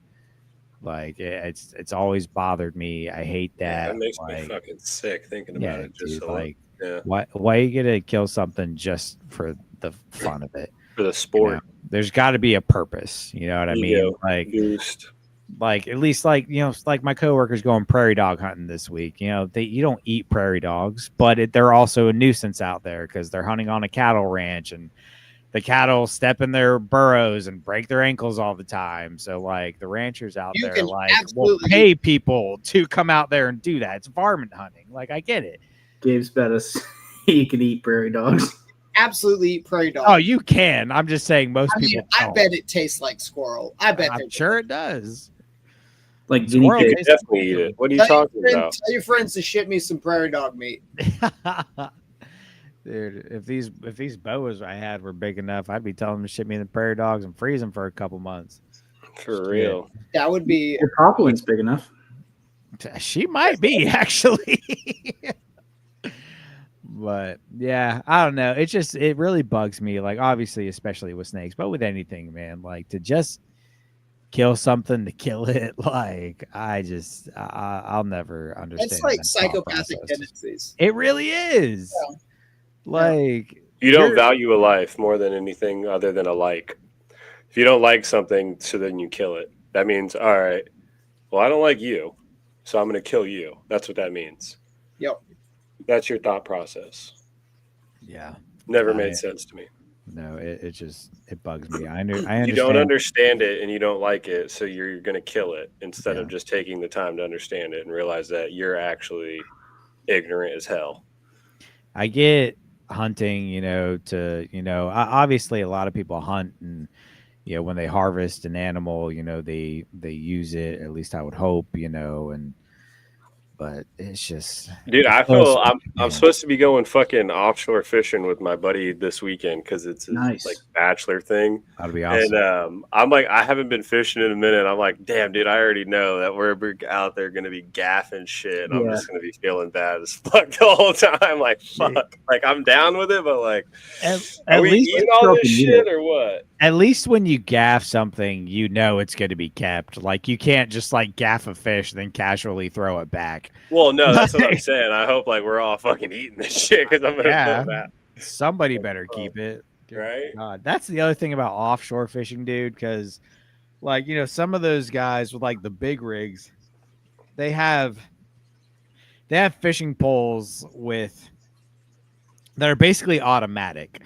Like it's always bothered me. I hate that. That makes me fucking sick thinking about it. Just dude, like, why are you gonna kill something just for the fun of it? For the sport. You know, there's got to be a purpose. You know what I mean? Like, like at least like, you know, like my coworkers going prairie dog hunting this week. You know, you don't eat prairie dogs, but they're also a nuisance out there because they're hunting on a cattle ranch and the cattle step in their burrows and break their ankles all the time. So like the ranchers out there like will pay people to come out there and do that. It's varmint hunting. Like I get it. Gabe's bet us you can eat prairie dogs. Absolutely eat prairie dogs. Oh, you can. I'm just saying most people don't. I bet it tastes like squirrel. I'm sure it does. Like guinea pig. Definitely eat it. What are you talking about? Tell your friends to ship me some prairie dog meat. Dude, if these boas I had were big enough, I'd be telling them to ship me the prairie dogs and freeze them for a couple months. For real. That would be. Your Poplin's big enough. She might be actually. But yeah, I don't know. It really bugs me. Like obviously, especially with snakes, but with anything, man. Like to just kill something to kill it. Like I'll never understand. It's like psychopathic tendencies. It really is. Yeah. Like you don't value a life more than anything other than a like. If you don't like something, so then you kill it. That means, all right, well, I don't like you, so I'm going to kill you. That's what that means. Yep. That's your thought process. Yeah. Never made sense to me. No, it just bugs me. I understand. You don't understand it and you don't like it, so you're going to kill it instead of just taking the time to understand it and realize that you're actually ignorant as hell. I get hunting, obviously a lot of people hunt and, when they harvest an animal, they use it, at least I would hope, but it's just, dude, I feel I'm supposed to be going fucking offshore fishing with my buddy this weekend because it's a like bachelor thing. That'd be awesome. And I'm like, I haven't been fishing in a minute. I'm like, damn, dude, I already know that we're out there gonna be gaffing shit. And I'm just gonna be feeling bad as fuck the whole time. Like, fuck, like I'm down with it, but like, are we eating all this shit or what? At least when you gaff something, it's going to be kept. Like, you can't just like gaff a fish and then casually throw it back. Well, no, that's what I'm saying. I hope like we're all fucking eating this shit because I'm gonna feel that. Somebody better keep it. Right? God. That's the other thing about offshore fishing, dude, because like, some of those guys with like the big rigs, they have fishing poles that are basically automatic.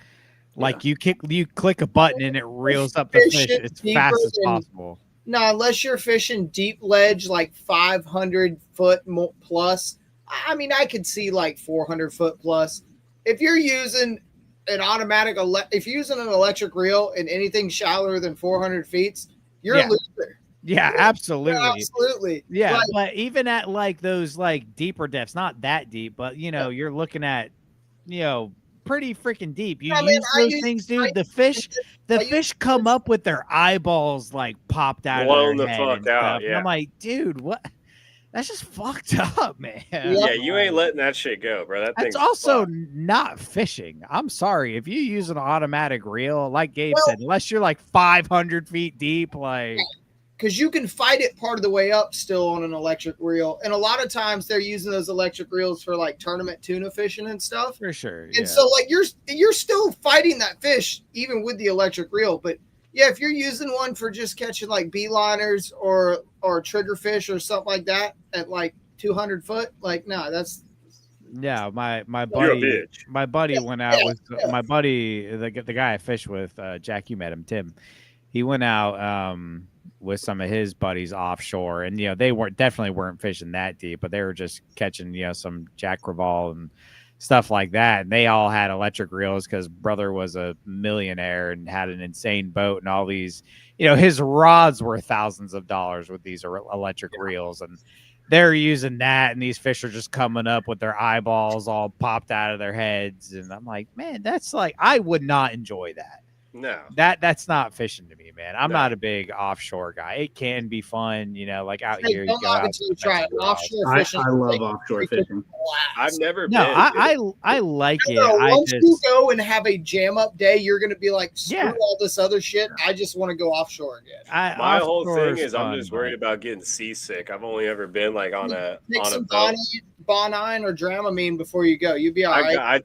Like you click a button and it reels up the fish as fast as possible. No, unless you're fishing deep ledge, like 500 foot plus. I mean, I could see like 400 foot plus. If you're using an automatic, if you're using an electric reel and anything shallower than 400 feet, you're a loser. Yeah, absolutely. Yeah, absolutely. Yeah, but even at like those like deeper depths, not that deep, but you're looking at, pretty freaking deep. You use those things, dude. The fish come up with their eyeballs like popped out of their head fuck and stuff. out. Yeah. And I'm like, dude, what? That's just fucked up, man. Yeah, you ain't letting that shit go, bro. That's also not fishing. I'm sorry. If you use an automatic reel, like Gabe said, unless you're like 500 feet deep, like. Because you can fight it part of the way up still on an electric reel. And a lot of times they're using those electric reels for like tournament tuna fishing and stuff. For sure. And so like you're still fighting that fish even with the electric reel. But yeah, if you're using one for just catching like beeliners or trigger fish or something like that at like 200 foot, like no, that's. Yeah, my buddy went out with my buddy, the guy I fish with, Jack, you met him, Tim. He went out with some of his buddies offshore, and they definitely weren't fishing that deep, but they were just catching some jack crevalle and stuff like that. And they all had electric reels because brother was a millionaire and had an insane boat and all these. His rods were thousands of dollars with these electric reels, and they're using that, and these fish are just coming up with their eyeballs all popped out of their heads. And I'm like, man, that's like, I would not enjoy that. No, that's not fishing to me, man. I'm not a big offshore guy. It can be fun, like out here. You go out to try it. Offshore fishing. I love offshore fishing. I've never been. No, I like it. Once you go and have a jam up day, you're going to be like, screw all this other shit. I just want to go offshore again. My whole thing is I'm just worried about getting seasick. I've only ever been like on a boat. Bonine or Dramamine before you go. You'd be all right. I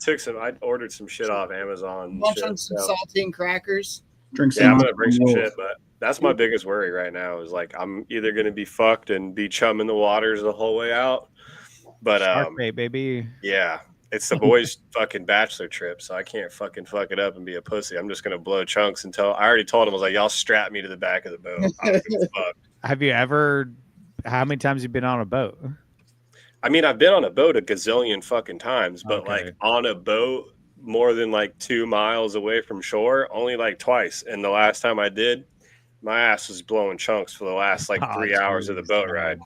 ordered some shit off Amazon. Munch on some saltine crackers. Drink some. Yeah, I'm gonna bring some shit, but that's my biggest worry right now. Is like I'm either gonna be fucked and be chumming the waters the whole way out, but Shark bait, baby. Yeah, it's the boys' fucking bachelor trip, so I can't fucking fuck it up and be a pussy. I'm just gonna blow chunks until I already told him I was like, y'all strap me to the back of the boat. I don't give a fuck. Have you ever? How many times have you been on a boat? I mean, I've been on a boat a gazillion fucking times, but like on a boat more than like 2 miles away from shore, only like twice. And the last time I did, my ass was blowing chunks for the last like 3 hours of the boat ride.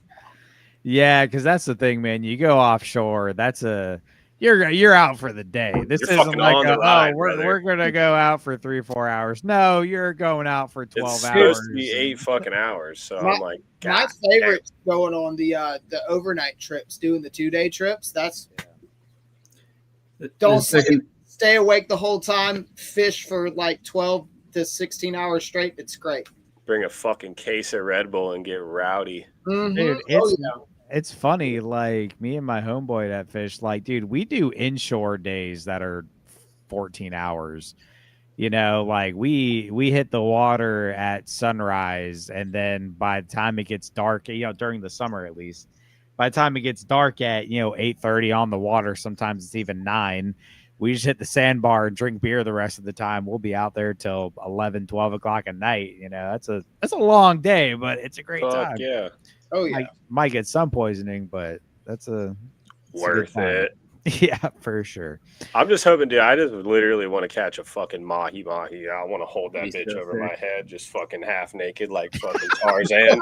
Yeah, because that's the thing, man. You go offshore, you're out for the day. This isn't like we're gonna go out for 3-4 hours. No, you're going out for 12 hours. It's supposed to be 8 fucking hours. So I'm like, my favorite going on the overnight trips, doing the 2-day trips. That's don't stay awake the whole time. Fish for like 12 to 16 hours straight. It's great. Bring a fucking case of Red Bull and get rowdy. Mm-hmm. Dude, it's funny, like me and my homeboy that fish, like, dude, we do inshore days that are 14 hours. Like we hit the water at sunrise, and then by the time it gets dark, during the summer at least, by the time it gets dark at 8:30 on the water, sometimes it's even 9. we just hit the sandbar and drink beer the rest of the time. We'll be out there till 11, 12 o'clock at night. You know, that's a long day, but it's a great Fuck time. yeah. Oh yeah. Might get sun poisoning, but it's Worth it. Yeah, for sure. I'm just hoping, dude. I just literally want to catch a fucking mahi. I want to hold that Be bitch so over sick. my head, just fucking half naked, like fucking Tarzan.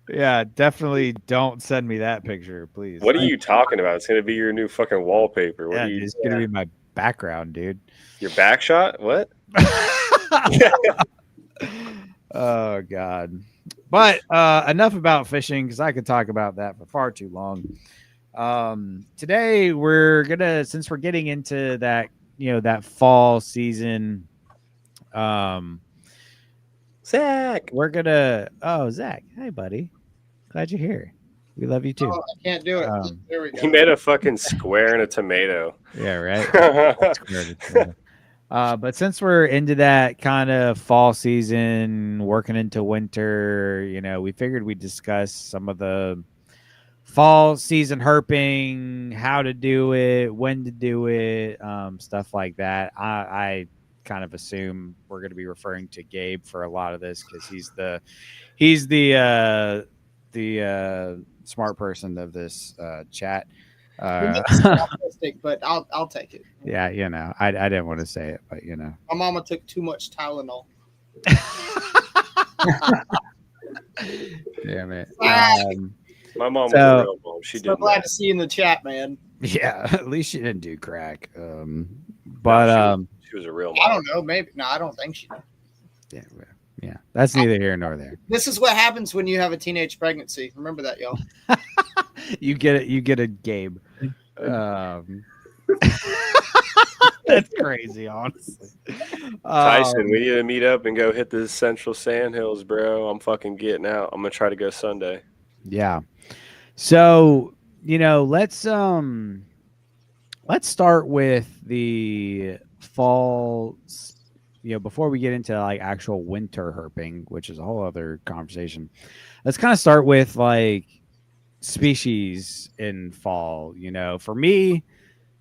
Yeah, definitely don't send me that picture, please. What are you talking about? It's gonna be your new fucking wallpaper. What Yeah, are you? it's gonna be my background, dude. Your back shot? What? Oh God. But enough about fishing because I could talk about that for far too long. Today we're gonna, since we're getting into that, that fall season, Zach. we're gonna. Oh, Zach, hi, buddy. Glad you're here. We love you too. Oh, I can't do it. There we go. He made a fucking square and a tomato. Yeah, right. But since we're into that kind of fall season, working into winter, we figured we'd discuss some of the fall season herping, how to do it, when to do it, stuff like that. I kind of assume we're going to be referring to Gabe for a lot of this because he's the smart person of this chat. But I'll take it. Yeah, I didn't want to say it, but My mama took too much Tylenol. Damn it. My mom was So- a real mom. She So did glad that. to see you in the chat, man. Yeah, at least she didn't do crack. But She was a real I mom. don't know. Maybe no, I don't think she did. yeah, that's neither here nor there. This is what happens when you have a teenage pregnancy. Remember that, y'all. You get it. You get a Gabe. That's crazy, honestly. Tyson, we need to meet up and go hit the Central Sandhills, bro. I'm fucking getting out. I'm gonna try to go Sunday. Yeah. So let's start with the fall. Before we get into like actual winter herping, which is a whole other conversation. Let's kind of start with like species in fall. For me,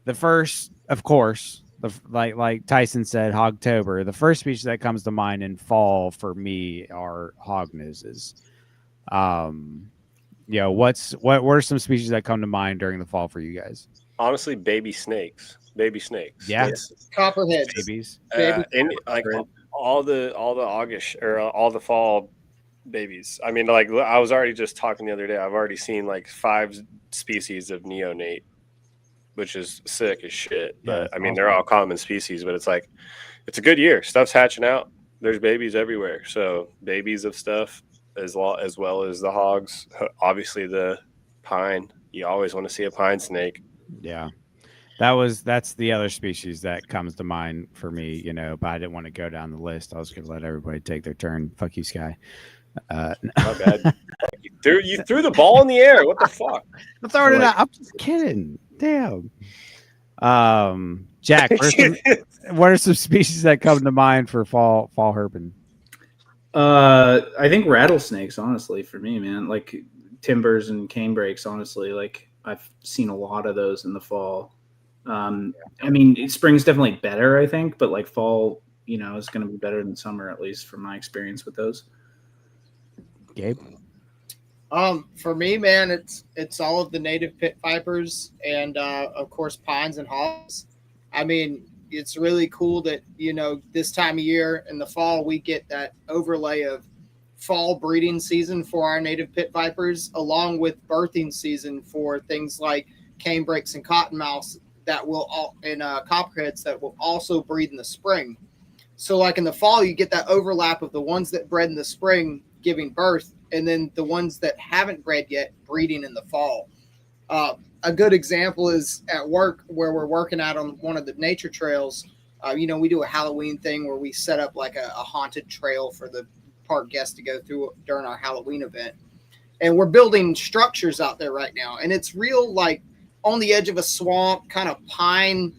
the first, of course, like Tyson said, Hogtober. The first species that comes to mind in fall for me are hognoses. What are some species that come to mind during the fall for you guys? Honestly, baby snakes. Yeah. That's- Copperheads. Babies. like all the August or all the fall babies. I mean, like I was already just talking the other day. I've already seen like 5 species of neonate, which is sick as shit. Yeah, But I mean, awesome. they're all common species. But it's like it's a good year. Stuff's hatching out. There's babies everywhere. So babies of stuff as well as the hogs. Obviously, the pine. You always want to see a pine snake. Yeah. That's the other species that comes to mind for me, but I didn't want to go down the list. I was going to let everybody take their turn. Fuck you, Sky. My bad. You threw the ball in the air. What the fuck? I'm throwing it out. I'm just kidding. Damn. Jack, what are some species that come to mind for fall herping? I think rattlesnakes, honestly, for me, man. Like timbers and canebrakes, honestly. Like I've seen a lot of those in the fall. I mean, spring's definitely better, I think, but like fall, is going to be better than summer, at least from my experience with those. Gabe? For me, man, it's all of the native pit vipers and of course pines and hogs. I mean, it's really cool that this time of year in the fall we get that overlay of fall breeding season for our native pit vipers, along with birthing season for things like canebrakes and cottonmouths that will all and copperheads that will also breed in the spring. So, like in the fall, you get that overlap of the ones that bred in the spring giving birth, and then the ones that haven't bred yet breeding in the fall. A good example is at work where we're working out on one of the nature trails. We do a Halloween thing where we set up like a haunted trail for the park guests to go through during our Halloween event. And we're building structures out there right now. And it's real like on the edge of a swamp, kind of pine,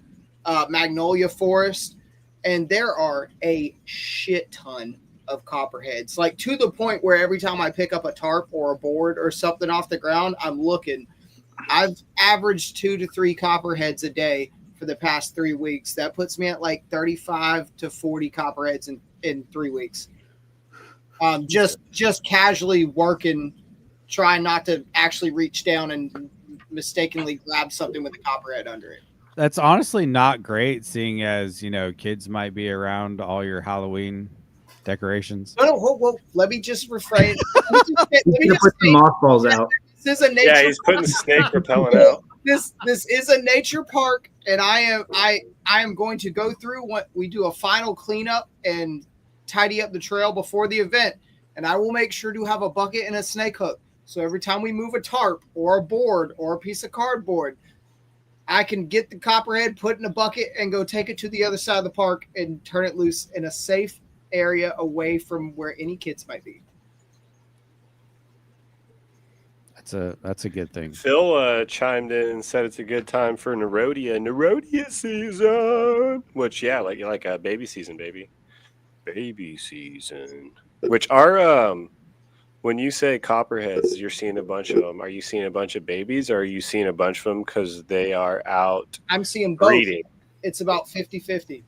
magnolia forest. And there are a shit ton of copperheads, like to the point where every time I pick up a tarp or a board or something off the ground, I'm looking. I've averaged 2 to 3 copperheads a day for the past 3 weeks. That puts me at like 35 to 40 copperheads in 3 weeks. Just casually working, trying not to actually reach down and mistakenly grab something with a copperhead under it. That's honestly not great, seeing as kids might be around all your Halloween decorations. No, whoa, let me just refrain. Let me just Put say, the mothballs out. this is a nature. Yeah, he's putting snake repellent out. This is a nature park, and I am going to go through what we do a final cleanup and tidy up the trail before the event, and I will make sure to have a bucket and a snake hook. So every time we move a tarp or a board or a piece of cardboard, I can get the copperhead, put in a bucket, and go take it to the other side of the park and turn it loose in a safe area away from where any kids might be. That's a good thing. Phil chimed in and said it's a good time for Nerodia season. Which, yeah, like a baby season, baby season. Which are when you say copperheads, you're seeing a bunch of them. Are you seeing a bunch of babies, or are you seeing a bunch of them because they are out? I'm seeing both. Breeding? It's about 50-50.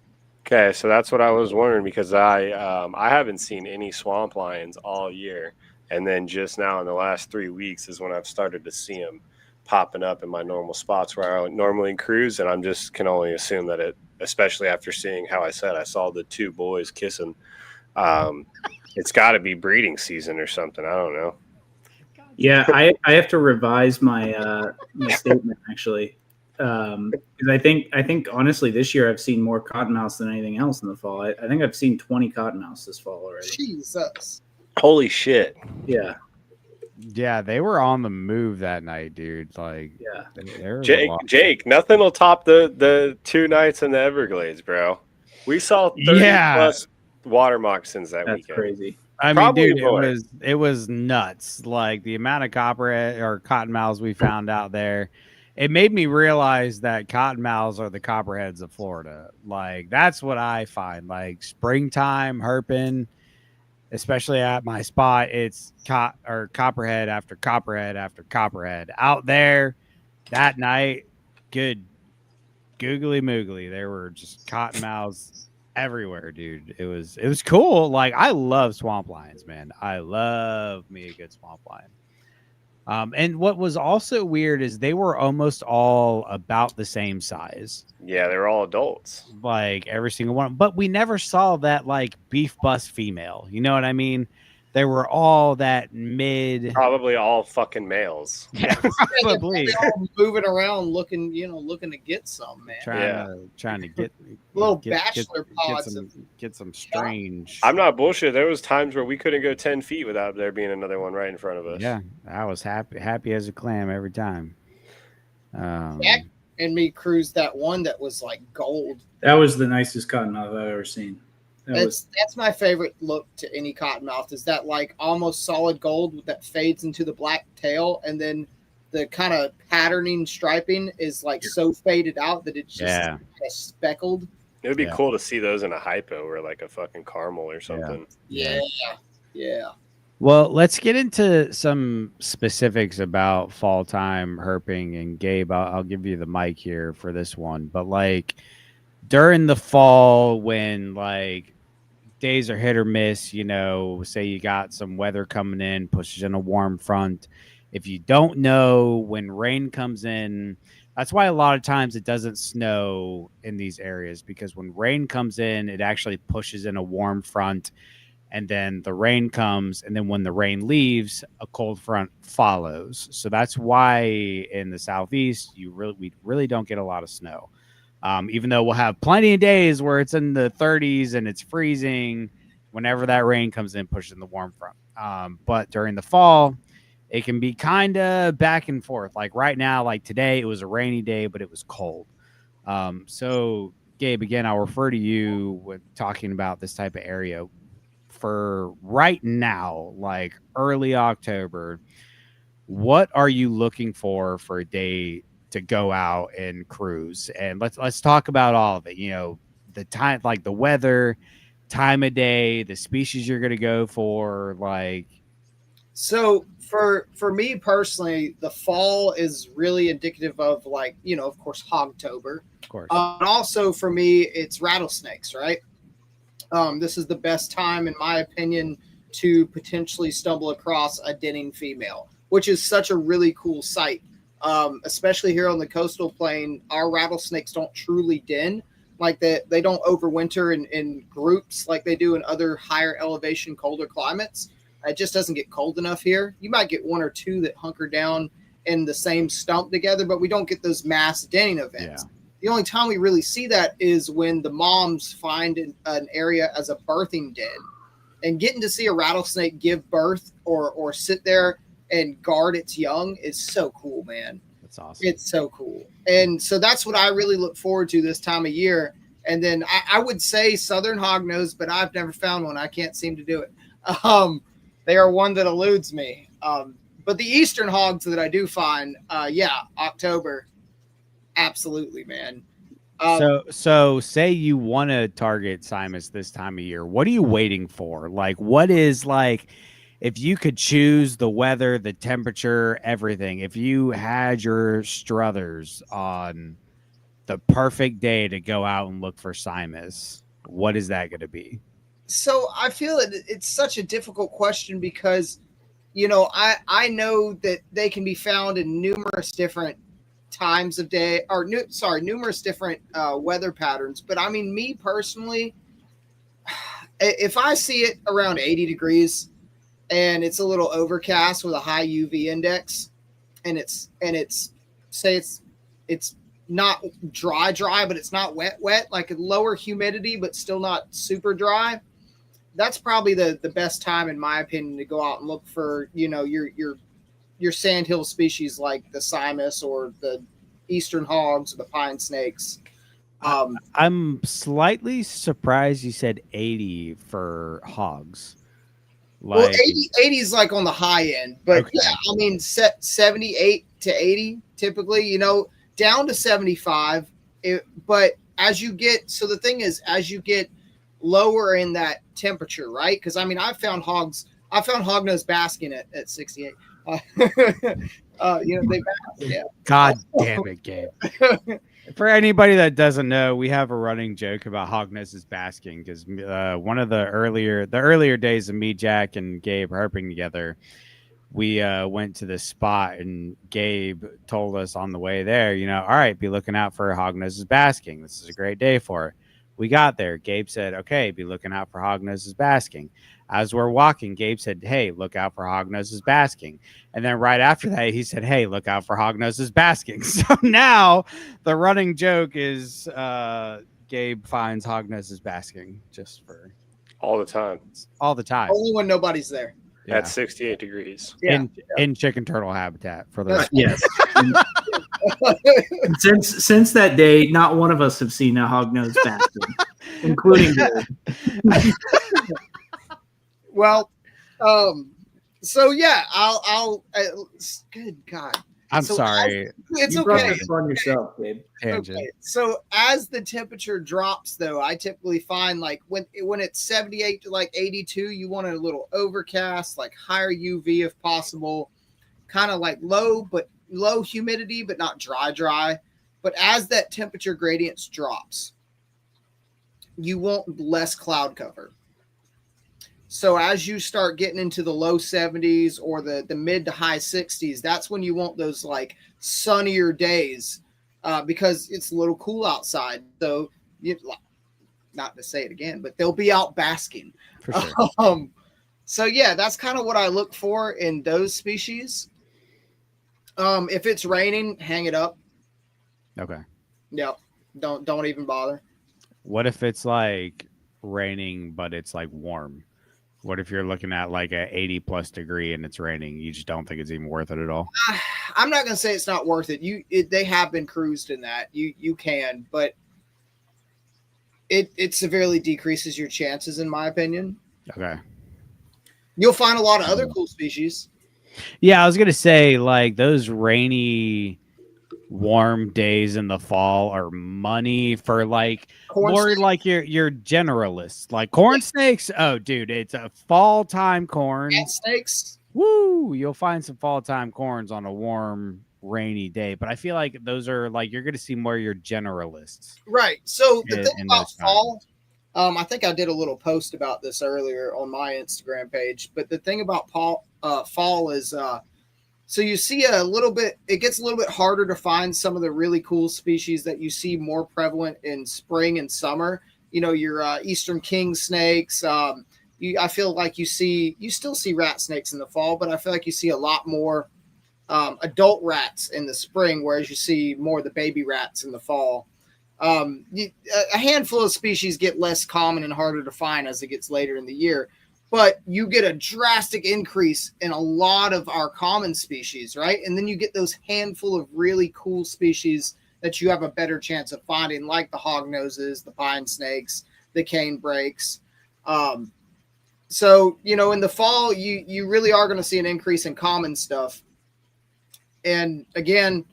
Okay, so that's what I was wondering, because I haven't seen any swamp lions all year. And then just now in the last 3 weeks is when I've started to see them popping up in my normal spots where I normally cruise. And I'm just can only assume that it, especially after seeing how I saw the 2 boys kissing, it's got to be breeding season or something. I don't know. Yeah, I have to revise my my statement actually, because I think honestly this year I've seen more cottonmouths than anything else in the fall. I think I've seen 20 cottonmouths this fall already. Jesus. Holy shit. Yeah. Yeah, they were on the move that night, dude. Like, yeah. Jake, nothing will top the 2 nights in the Everglades, bro. We saw 30 plus water moccasins that weekend. That's crazy. I mean, dude, it was nuts. Like the amount of copperhead or cottonmouths we found out there. It made me realize that cottonmouths are the copperheads of Florida. Like that's what I find. Like springtime herping, especially at my spot, it's copperhead after copperhead after copperhead out there. That night, good googly moogly. There were just cottonmouths everywhere, dude. It was cool. Like I love swamp lions, man. I love me a good swamp lion. And what was also weird is they were almost all about the same size. Yeah, they were all adults. Like every single one. But we never saw that like beef bust female. You know what I mean? They were all that mid. Probably all fucking males. Yeah, probably. They're all moving around looking to get some, man. Trying to get little bachelor pods. Get some strange. I'm not bullshit. There was times where we couldn't go 10 feet without there being another one right in front of us. Yeah, I was happy as a clam every time. Jack and me cruised that one that was like gold. That was the nicest cottonmouth I've ever seen. That's my favorite look to any cottonmouth, is that like almost solid gold that fades into the black tail, and then the kind of patterning striping is like so faded out that it's just kind of speckled. It would be cool to see those in a hypo or like a fucking caramel or something. Yeah. Well, let's get into some specifics about fall time herping. And Gabe, I'll give you the mic here for this one. But like during the fall, when like days are hit or miss, say you got some weather coming in, pushes in a warm front. If you don't know when rain comes in, that's why a lot of times it doesn't snow in these areas, because when rain comes in, it actually pushes in a warm front, and then the rain comes, and then when the rain leaves, a cold front follows. So that's why in the Southeast, we really don't get a lot of snow. Even though we'll have plenty of days where it's in the 30s and it's freezing, whenever that rain comes in, pushes in the warm front. But during the fall, it can be kind of back and forth. Like right now, like today, it was a rainy day, but it was cold. So Gabe, again, I'll refer to you when talking about this type of area. For right now, like early October, what are you looking for a day to go out and cruise? And let's talk about all of it. The time, like the weather, time of day, the species you're going to go for, like So for me personally, the fall is really indicative of like, of course, Hogtober. Of course. And also for me, it's rattlesnakes, right? This is the best time, in my opinion, to potentially stumble across a denning female, which is such a really cool sight. Especially here on the coastal plain, our rattlesnakes don't truly den. Like they don't overwinter in groups like they do in other higher elevation, colder climates. It just doesn't get cold enough here. You might get one or two that hunker down in the same stump together, but we don't get those mass denning events. Yeah. The only time we really see that is when the moms find an area as a birthing den. And getting to see a rattlesnake give birth or sit there and guard its young is so cool, man. That's awesome. It's so cool. And so that's what I really look forward to this time of year. And then I would say southern hognose, but I've never found one. I can't seem to do it. They are one that eludes me. But the eastern hogs that I do find, October, absolutely, man. So say you want to target Simus this time of year. What are you waiting for? Like, what is like, if you could choose the weather, the temperature, everything, if you had your Struthers on the perfect day to go out and look for Simus, what is that going to be? So I feel it's such a difficult question because, I know that they can be found in numerous different times of day numerous different weather patterns. But I mean, me personally, if I see it around 80 degrees and it's a little overcast with a high UV index and it's not dry, but it's not wet, like a lower humidity, but still not super dry. That's probably the best time, in my opinion, to go out and look for, your sandhill species like the Simus or the eastern hogs or the pine snakes. I'm slightly surprised you said 80 for hogs. Well, 80 is like on the high end, but okay. Yeah, I mean, 78 to 80 typically, down to 75. But the thing is, as you get lower in that temperature, right? Because I mean, I found hognose basking at 68. They bask, yeah. God damn it, Gabe. For anybody that doesn't know, we have a running joke about hognoses basking because one of the earlier days of me, Jack, and Gabe herping together, we went to this spot and Gabe told us on the way there, all right, be looking out for hognoses basking. This is a great day for it. We got there. Gabe said, okay, be looking out for hognoses basking. As we're walking, Gabe said, hey, look out for hognoses basking. And then right after that, he said, hey, look out for hognoses basking. So now the running joke is Gabe finds hognoses basking just for all the time. Only when nobody's there. Yeah. At 68 degrees. Yeah. In chicken turtle habitat for the yes. Since that day, not one of us have seen a hognose basking, including Gabe. Well, so yeah, I'll good God. I'm sorry. It's you brought okay. this on yourself, babe. Okay. So as the temperature drops, though, I typically find like when it's 78 to like 82, you want a little overcast, like higher UV if possible, kind of like low humidity, but not dry. But as that temperature gradient drops, you want less cloud cover. So as you start getting into the low 70s or the mid to high 60s, that's when you want those like sunnier days because it's a little cool outside. So not to say it again, but they'll be out basking. For sure. So yeah, that's kind of what I look for in those species. If it's raining, hang it up. Okay. Yep. Don't even bother. What if it's like raining, but it's like warm? What if you're looking at like a 80 plus degree and it's raining? You just don't think it's even worth it at all? I'm not going to say it's not worth it. They have been cruised in that. You can, but it severely decreases your chances, in my opinion. Okay. You'll find a lot of other cool species. Yeah, I was going to say like those rainy, warm days in the fall are money for like Corn more snakes. like your generalists, like corn snakes. Oh, dude, it's a fall time corn. Cat snakes. woo, you'll find some fall time corns on a warm, rainy day. But I feel like those are like you're going to see more of your generalists. Right. So the thing in about those fall, I think I did a little post about this earlier on my Instagram page. But the thing about fall is, so you see a little bit. It gets a little bit harder to find some of the really cool species that you see more prevalent in spring and summer. You know, your eastern king snakes. I feel like you still see rat snakes in the fall, but I feel like you see a lot more adult rats in the spring, whereas you see more of the baby rats in the fall. A handful of species get less common and harder to find as it gets later in the year, but you get a drastic increase in a lot of our common species, right? And then you get those handful of really cool species that you have a better chance of finding, like the hognoses, the pine snakes, the cane brakes. So, you know, in the fall, you really are going to see an increase in common stuff. And again,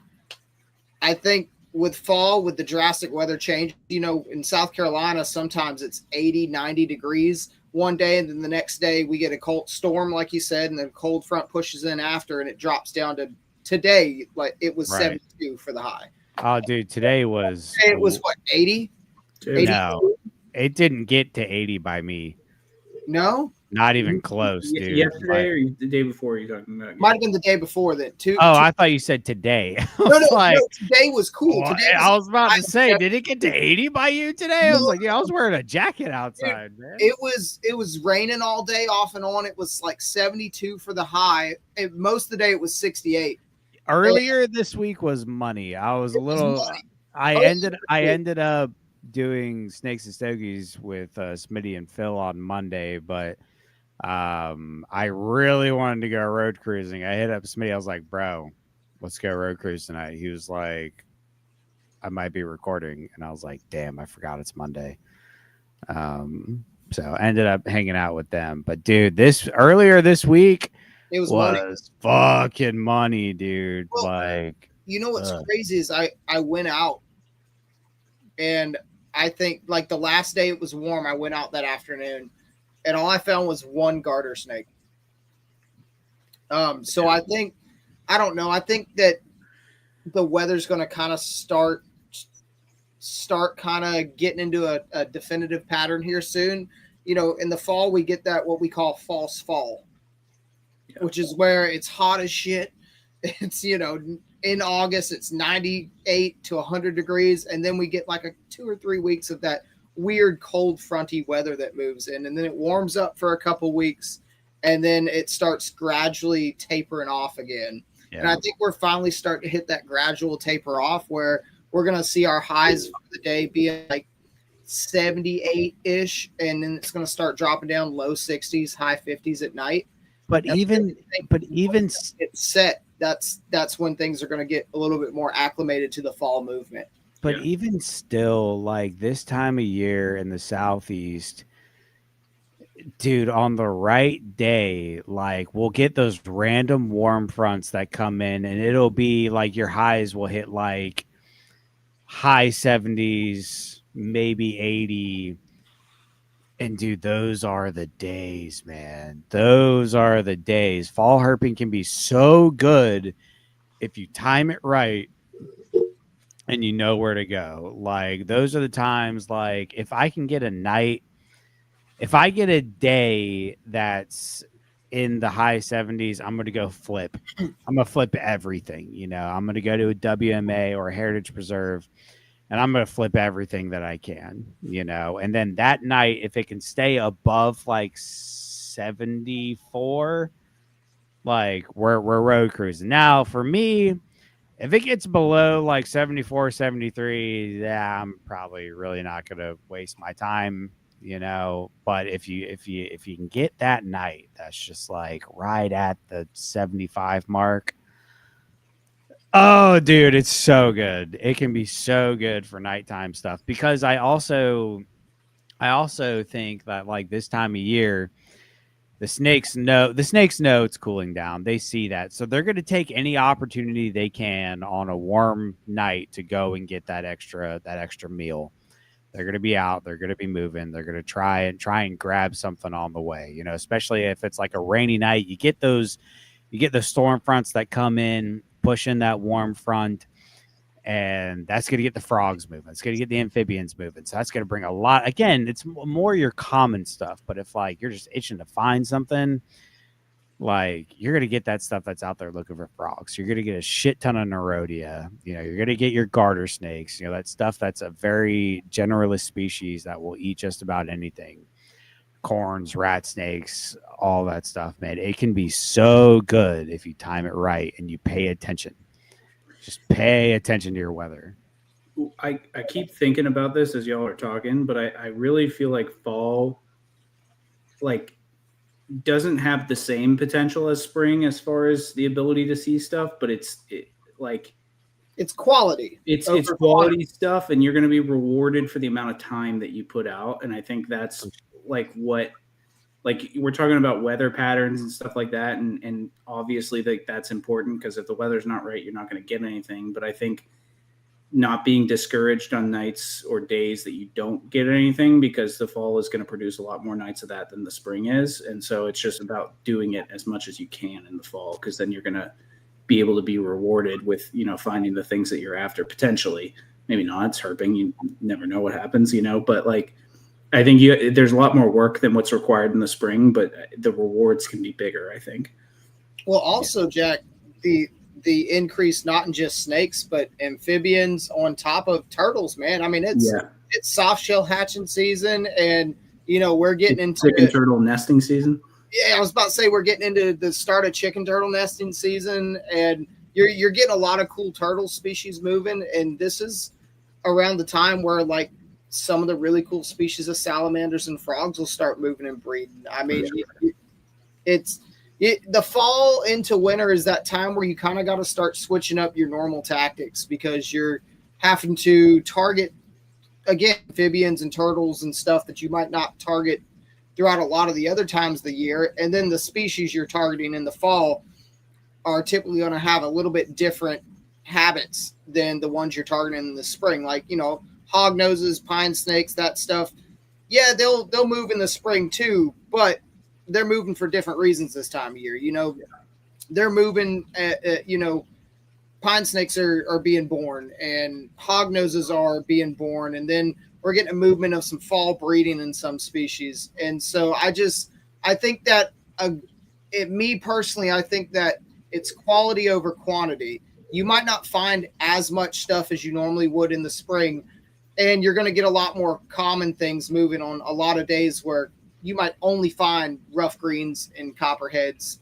I think with fall, with the drastic weather change, you know, in South Carolina, sometimes it's 80, 90 degrees one day. And then the next day we get a cold storm, like you said, and the cold front pushes in after and it drops down to today. Like it was 72 for the high. Oh, dude, today was what, 80? No, it didn't get to 80 by me. No, not even close, dude. Yesterday or the day before you're talking about? Might have been the day before that too. I thought you said today. No, today was cool. Today I was about to say, did it get to 80 by you today? I was like, yeah, I was wearing a jacket outside, man. It was raining all day off and on. It was like 72 for the high. Most of the day it was 68. Earlier this week was money. I was a little. I ended up doing Snakes and Stogies with Smitty and Phil on Monday, but I really wanted to go road cruising. I hit up Smitty. I was like, bro, let's go road cruise tonight. He was like, I might be recording. And I was like, damn, I forgot it's Monday. So I ended up hanging out with them. But dude, earlier this week it was money. Fucking money, dude. Well, like, you know what's crazy is I went out and I think like the last day it was warm. I went out that afternoon and all I found was one garter snake. So I don't know. I think that the weather's going to kind of start kind of getting into a definitive pattern here soon. You know, in the fall, we get that, what we call false fall, which is where it's hot as shit. It's, you know, in August, it's 98 to 100 degrees. And then we get like 2 or 3 weeks of that weird cold fronty weather that moves in. And then it warms up for a couple weeks. And then it starts gradually tapering off again. Yeah. And I think we're finally starting to hit that gradual taper off where we're going to see our highs for the day being like 78-ish. And then it's going to start dropping down low 60s, high 50s at night. But even it's set. That's when things are going to get a little bit more acclimated to the fall movement. But even still, like this time of year in the Southeast, dude, on the right day, like we'll get those random warm fronts that come in and it'll be like your highs will hit like high 70s, maybe 80. And dude, those are the days, man. Those are the days. Fall herping can be so good if you time it right and you know where to go. Like those are the times, like if I can get a night, if I get a day that's in the high 70s, I'm going to go flip. I'm going to flip everything. You know, I'm going to go to a WMA or a heritage preserve and I'm going to flip everything that I can, you know, and then that night, if it can stay above like 74, like we're road cruising. Now for me, if it gets below like 74, 73, yeah, I'm probably really not going to waste my time, you know, but if you can get that night, that's just like right at the 75 mark. Oh, dude, it's so good. It can be so good for nighttime stuff because I also think that like this time of year, the snakes know it's cooling down. They see that. So they're going to take any opportunity they can on a warm night to go and get that extra meal. They're going to be out. They're going to be moving. They're going to try and grab something on the way. You know, especially if it's like a rainy night, you get the storm fronts that come in, push in that warm front, and that's going to get the frogs moving. It's going to get the amphibians moving. So that's going to bring a lot. Again, it's more your common stuff. But if like you're just itching to find something, like you're going to get that stuff that's out there looking for frogs. You're going to get a shit ton of Nerodia. You know, you're going to get your garter snakes, you know, that stuff that's a very generalist species that will eat just about anything. Corns, rat snakes, all that stuff, man. It can be so good if you time it right and you pay attention. Just pay attention to your weather. I keep thinking about this as y'all are talking, but I really feel like fall, like, doesn't have the same potential as spring as far as the ability to see stuff, but it's quality. It's quality stuff, and you're going to be rewarded for the amount of time that you put out. And I think that's like what, like we're talking about weather patterns and stuff like that, and obviously that's important because if the weather's not right, you're not going to get anything. But I think not being discouraged on nights or days that you don't get anything, because the fall is going to produce a lot more nights of that than the spring is. And so it's just about doing it as much as you can in the fall, because then you're going to be able to be rewarded with, you know, finding the things that you're after potentially. Maybe not, it's herping. You never know what happens, you know, but like, I think there's a lot more work than what's required in the spring, but the rewards can be bigger, I think. Well, also, Jack, the increase not in just snakes but amphibians on top of turtles, man. I mean, it's soft shell hatching season, and you know we're getting into chicken turtle nesting season. Yeah, I was about to say we're getting into the start of chicken turtle nesting season, and you're getting a lot of cool turtle species moving, and this is around the time where like some of the really cool species of salamanders and frogs will start moving and breeding. I mean, the fall into winter is that time where you kind of got to start switching up your normal tactics, because you're having to target, again, amphibians and turtles and stuff that you might not target throughout a lot of the other times of the year. And then the species you're targeting in the fall are typically going to have a little bit different habits than the ones you're targeting in the spring. Like, you know, hog noses, pine snakes, that stuff. Yeah, they'll move in the spring too, but they're moving for different reasons this time of year. You know, they're moving, you know, pine snakes are being born and hog noses are being born. And then we're getting a movement of some fall breeding in some species. And so I think that me personally, I think that it's quality over quantity. You might not find as much stuff as you normally would in the spring, and you're going to get a lot more common things moving on a lot of days where you might only find rough greens and copperheads.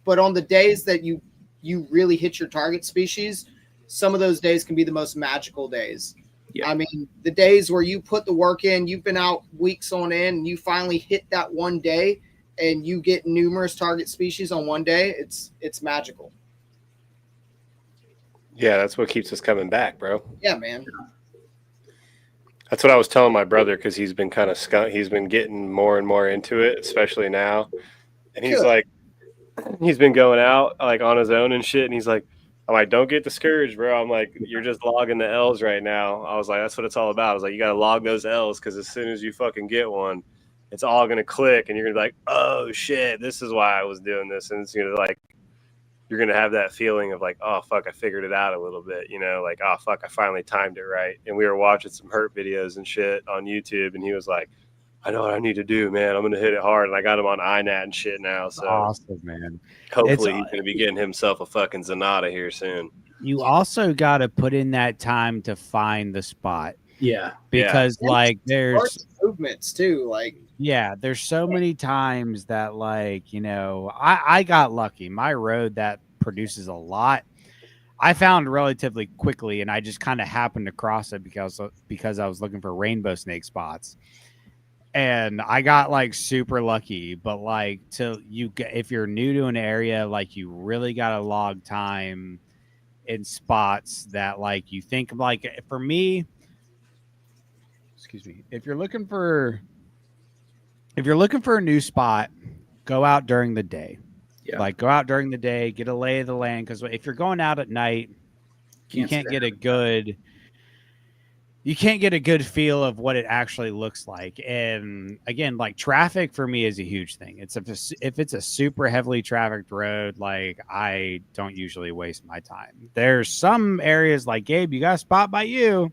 But on the days that you really hit your target species, some of those days can be the most magical days. Yeah. I mean, the days where you put the work in, you've been out weeks on end, and you finally hit that one day and you get numerous target species on one day, it's magical. Yeah, that's what keeps us coming back, bro. Yeah, man. That's what I was telling my brother, because he's been kind of he's been getting more and more into it, especially now. And he's like, he's been going out like on his own and shit. And he's like, I'm like, don't get discouraged, bro. I'm like, you're just logging the L's right now. I was like, that's what it's all about. I was like, you got to log those L's, because as soon as you fucking get one, it's all going to click. And you're going to be like, oh shit, this is why I was doing this. And it's going to like, you're going to have that feeling of like, oh, fuck, I figured it out a little bit, you know, like, oh, fuck, I finally timed it right. And we were watching some herp videos and shit on YouTube, and he was like, I know what I need to do, man. I'm going to hit it hard. And I got him on INAT and shit now. So awesome, man. Hopefully he's going to be getting himself a fucking Zanata here soon. You also got to put in that time to find the spot. Yeah. Because like there's movements too. Like, yeah, there's so many times that like, you know, I got lucky. My road that produces a lot, I found relatively quickly, and I just kind of happened to cross it because I was looking for rainbow snake spots. And I got like super lucky, but like if you're new to an area, like you really got to log time in spots that like you think, like for me, excuse me, if you're looking for a new spot, go out during the day. Yeah. Like go out during the day, get a lay of the land, because if you're going out at night, you can't get a good you can't get a good feel of what it actually looks like. And again, like traffic for me is a huge thing. If it's a super heavily trafficked road, like I don't usually waste my time. There's some areas like Gabe, you got a spot by you,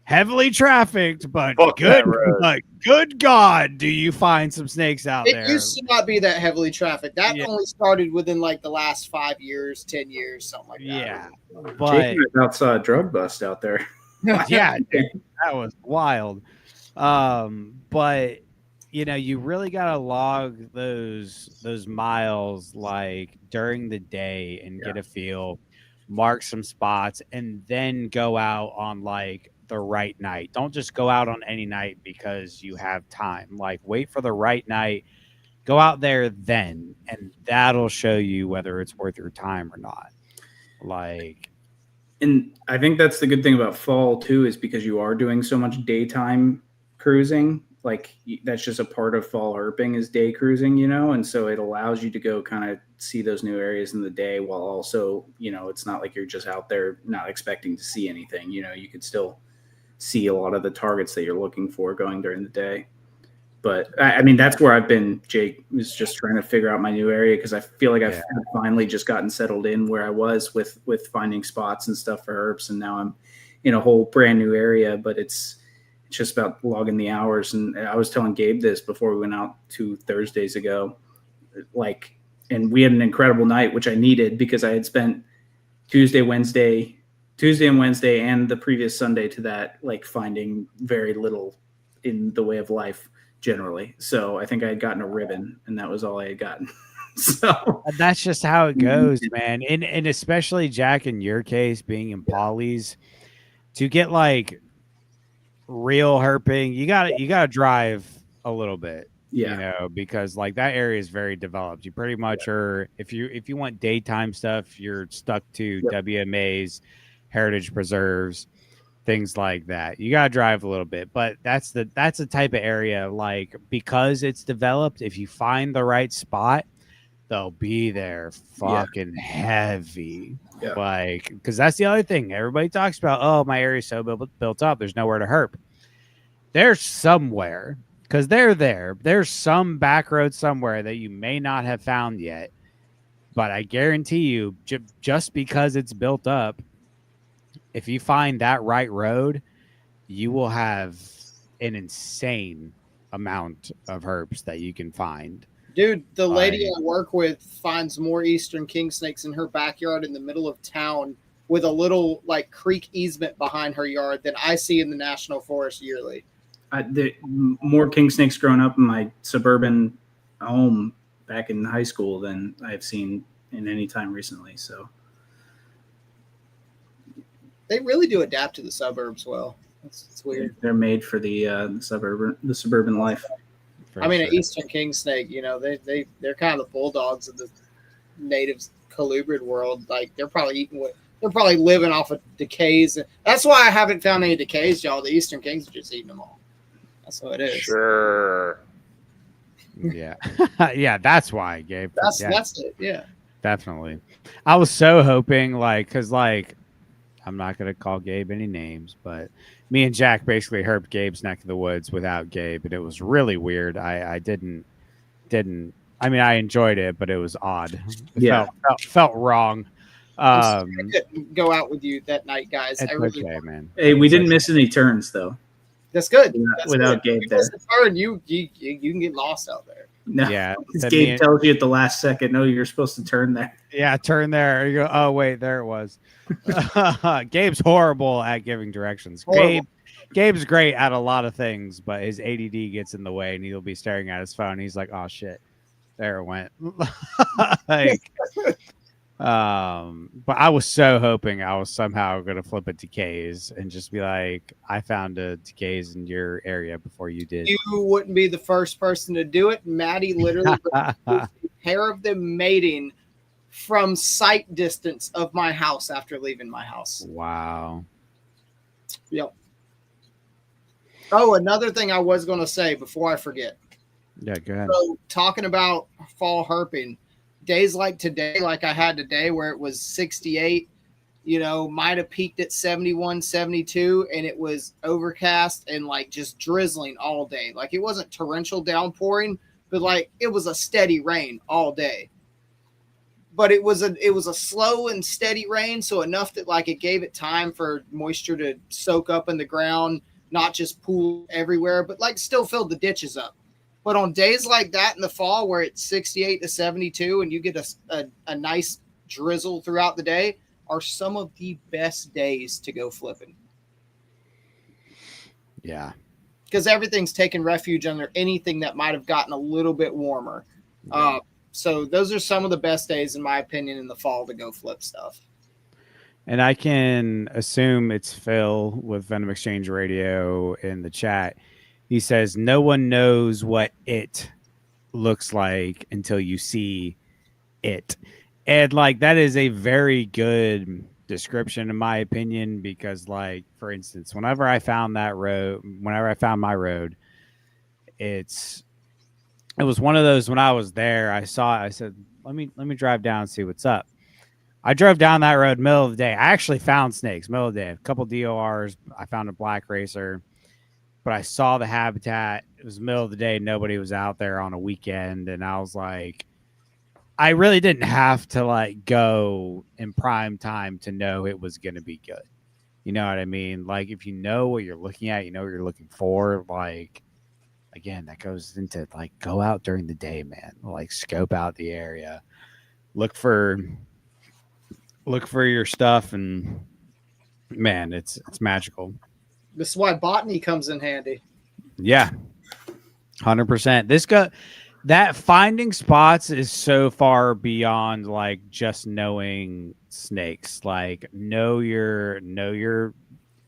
heavily trafficked, but Fuck that road. but good God, do you find some snakes out It there? used to not be that heavily trafficked. That Yeah. only started within like the last 5 years, 10 years, something like that. Yeah, Jake but about saw a drug bust out there. yeah, dude, that was wild. But you really gotta log those miles like during the day and get a feel, mark some spots, and then go out on like the right night. Don't just go out on any night because you have time. Like wait for the right night, go out there then, and that'll show you whether it's worth your time or not. Like, And I think that's the good thing about fall too, is because you are doing so much daytime cruising. Like that's just a part of fall herping is day cruising, and so it allows you to go kind of see those new areas in the day while also, it's not like you're just out there not expecting to see anything. You could still see a lot of the targets that you're looking for going during the day. But I mean, that's where I've been. Jake was just trying to figure out my new area because I feel like I've finally just gotten settled in where I was with finding spots and stuff for herps, and now I'm in a whole brand new area. But it's just about logging the hours. And I was telling Gabe this before we went out 2 Thursdays ago, and we had an incredible night, which I needed because I had spent Tuesday and Wednesday, and the previous Sunday to that, like finding very little in the way of life generally. So I think I had gotten a ribbon, and that was all I had gotten. So that's just how it goes, man. And especially Jack, in your case, being in polys, to get like real herping, you gotta drive a little bit. Because like that area is very developed. You pretty much are, if you want daytime stuff, you're stuck to WMAs, heritage preserves, things like that. You gotta drive a little bit, but that's the type of area, like, because it's developed, if you find the right spot, they'll be there fucking heavy. Like, because that's the other thing everybody talks about. Oh, my area's so built up, there's nowhere to herp. There's somewhere, because they're there. There's some back road somewhere that you may not have found yet, but I guarantee you, just because it's built up, if you find that right road, you will have an insane amount of herps that you can find. Dude, the lady I work with finds more eastern king snakes in her backyard in the middle of town with a little like creek easement behind her yard than I see in the national forest yearly. The more king snakes growing up in my suburban home back in high school than I've seen in any time recently. So they really do adapt to the suburbs well. It's weird. They're made for the suburban life. I mean, an eastern king snake, they're kind of the bulldogs of the native colubrid world. Like they're probably living off of decays. That's why I haven't found any decays, y'all. The eastern kings are just eating them all. That's what it is. Sure. Yeah. Yeah, that's why, Gabe. That's it. Yeah. Definitely. I was so hoping, because I'm not going to call Gabe any names, but me and Jack basically herped Gabe's neck of the woods without Gabe, and it was really weird. I didn't. I mean, I enjoyed it, but it was odd. It felt wrong. I couldn't go out with you that night, guys. It's okay, man. Hey, we didn't miss any turns though. That's good. Without Gabe there. Turn, you can get lost out there. No, yeah, Gabe tells you at the last second, no, you're supposed to turn there. Yeah, turn there. You go, oh, wait, there it was. Gabe's horrible at giving directions. Gabe's great at a lot of things, but his ADD gets in the way, and he'll be staring at his phone. He's like, oh, shit. There it went. But I was so hoping I was somehow going to flip it to K's and just be like, I found a decays in your area before you did. You wouldn't be the first person to do it. Maddie literally a pair of them mating from sight distance of my house after leaving my house. Wow. Yep. Oh, another thing I was going to say before I forget. Yeah, go ahead. So talking about fall herping, days like today, like I had today, where it was 68 might have peaked at 71, 72, and it was overcast and like just drizzling all day. Like it wasn't torrential downpouring, but like it was a steady rain all day. But it was a slow and steady rain, so enough that like it gave it time for moisture to soak up in the ground, not just pool everywhere, but like still filled the ditches up. But on days like that in the fall where it's 68 to 72 and you get a nice drizzle throughout the day, are some of the best days to go flipping. Yeah. Because everything's taken refuge under anything that might have gotten a little bit warmer. Yeah. So those are some of the best days, in my opinion, in the fall to go flip stuff. And I can assume it's Phil with Venom Exchange Radio in the chat. He says, no one knows what it looks like until you see it. And like, that is a very good description in my opinion, because like, for instance, whenever I found my road, it was one of those, when I was there, I said, let me drive down and see what's up. I drove down that road middle of the day. I actually found snakes middle of the day, a couple DORs. I found a black racer, but I saw the habitat. It was middle of the day. Nobody was out there on a weekend. And I was like, I really didn't have to like go in prime time to know it was going to be good. You know what I mean? Like if you know what you're looking at, you know what you're looking for, like, again, that goes into like go out during the day, man. Like scope out the area, look for your stuff, and man, it's magical. This is why botany comes in handy. Yeah, 100%. That finding spots is so far beyond like just knowing snakes. Like know your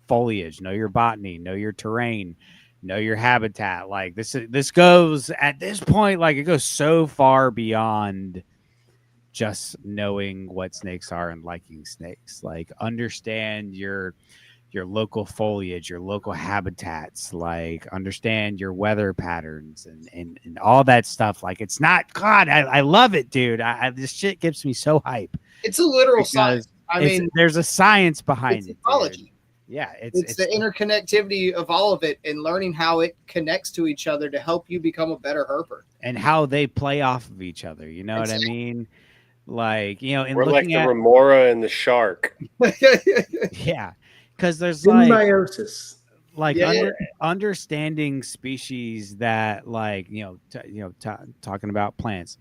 foliage, know your botany, know your terrain, know your habitat. Like this goes at this point, like it goes so far beyond just knowing what snakes are and liking snakes. Like understand your local foliage, your local habitats, like understand your weather patterns and all that stuff. Like it's not, God, I love it, dude. This shit gets me so hype. It's a literal science. I mean, there's a science behind it. Ecology. Dude. Yeah, it's the interconnectivity of all of it and learning how it connects to each other to help you become a better herper. And how they play off of each other. You know what I mean? Like, and we're like the remora and the shark. Yeah. Because there's symbiosis, like understanding species that, like, talking about plants.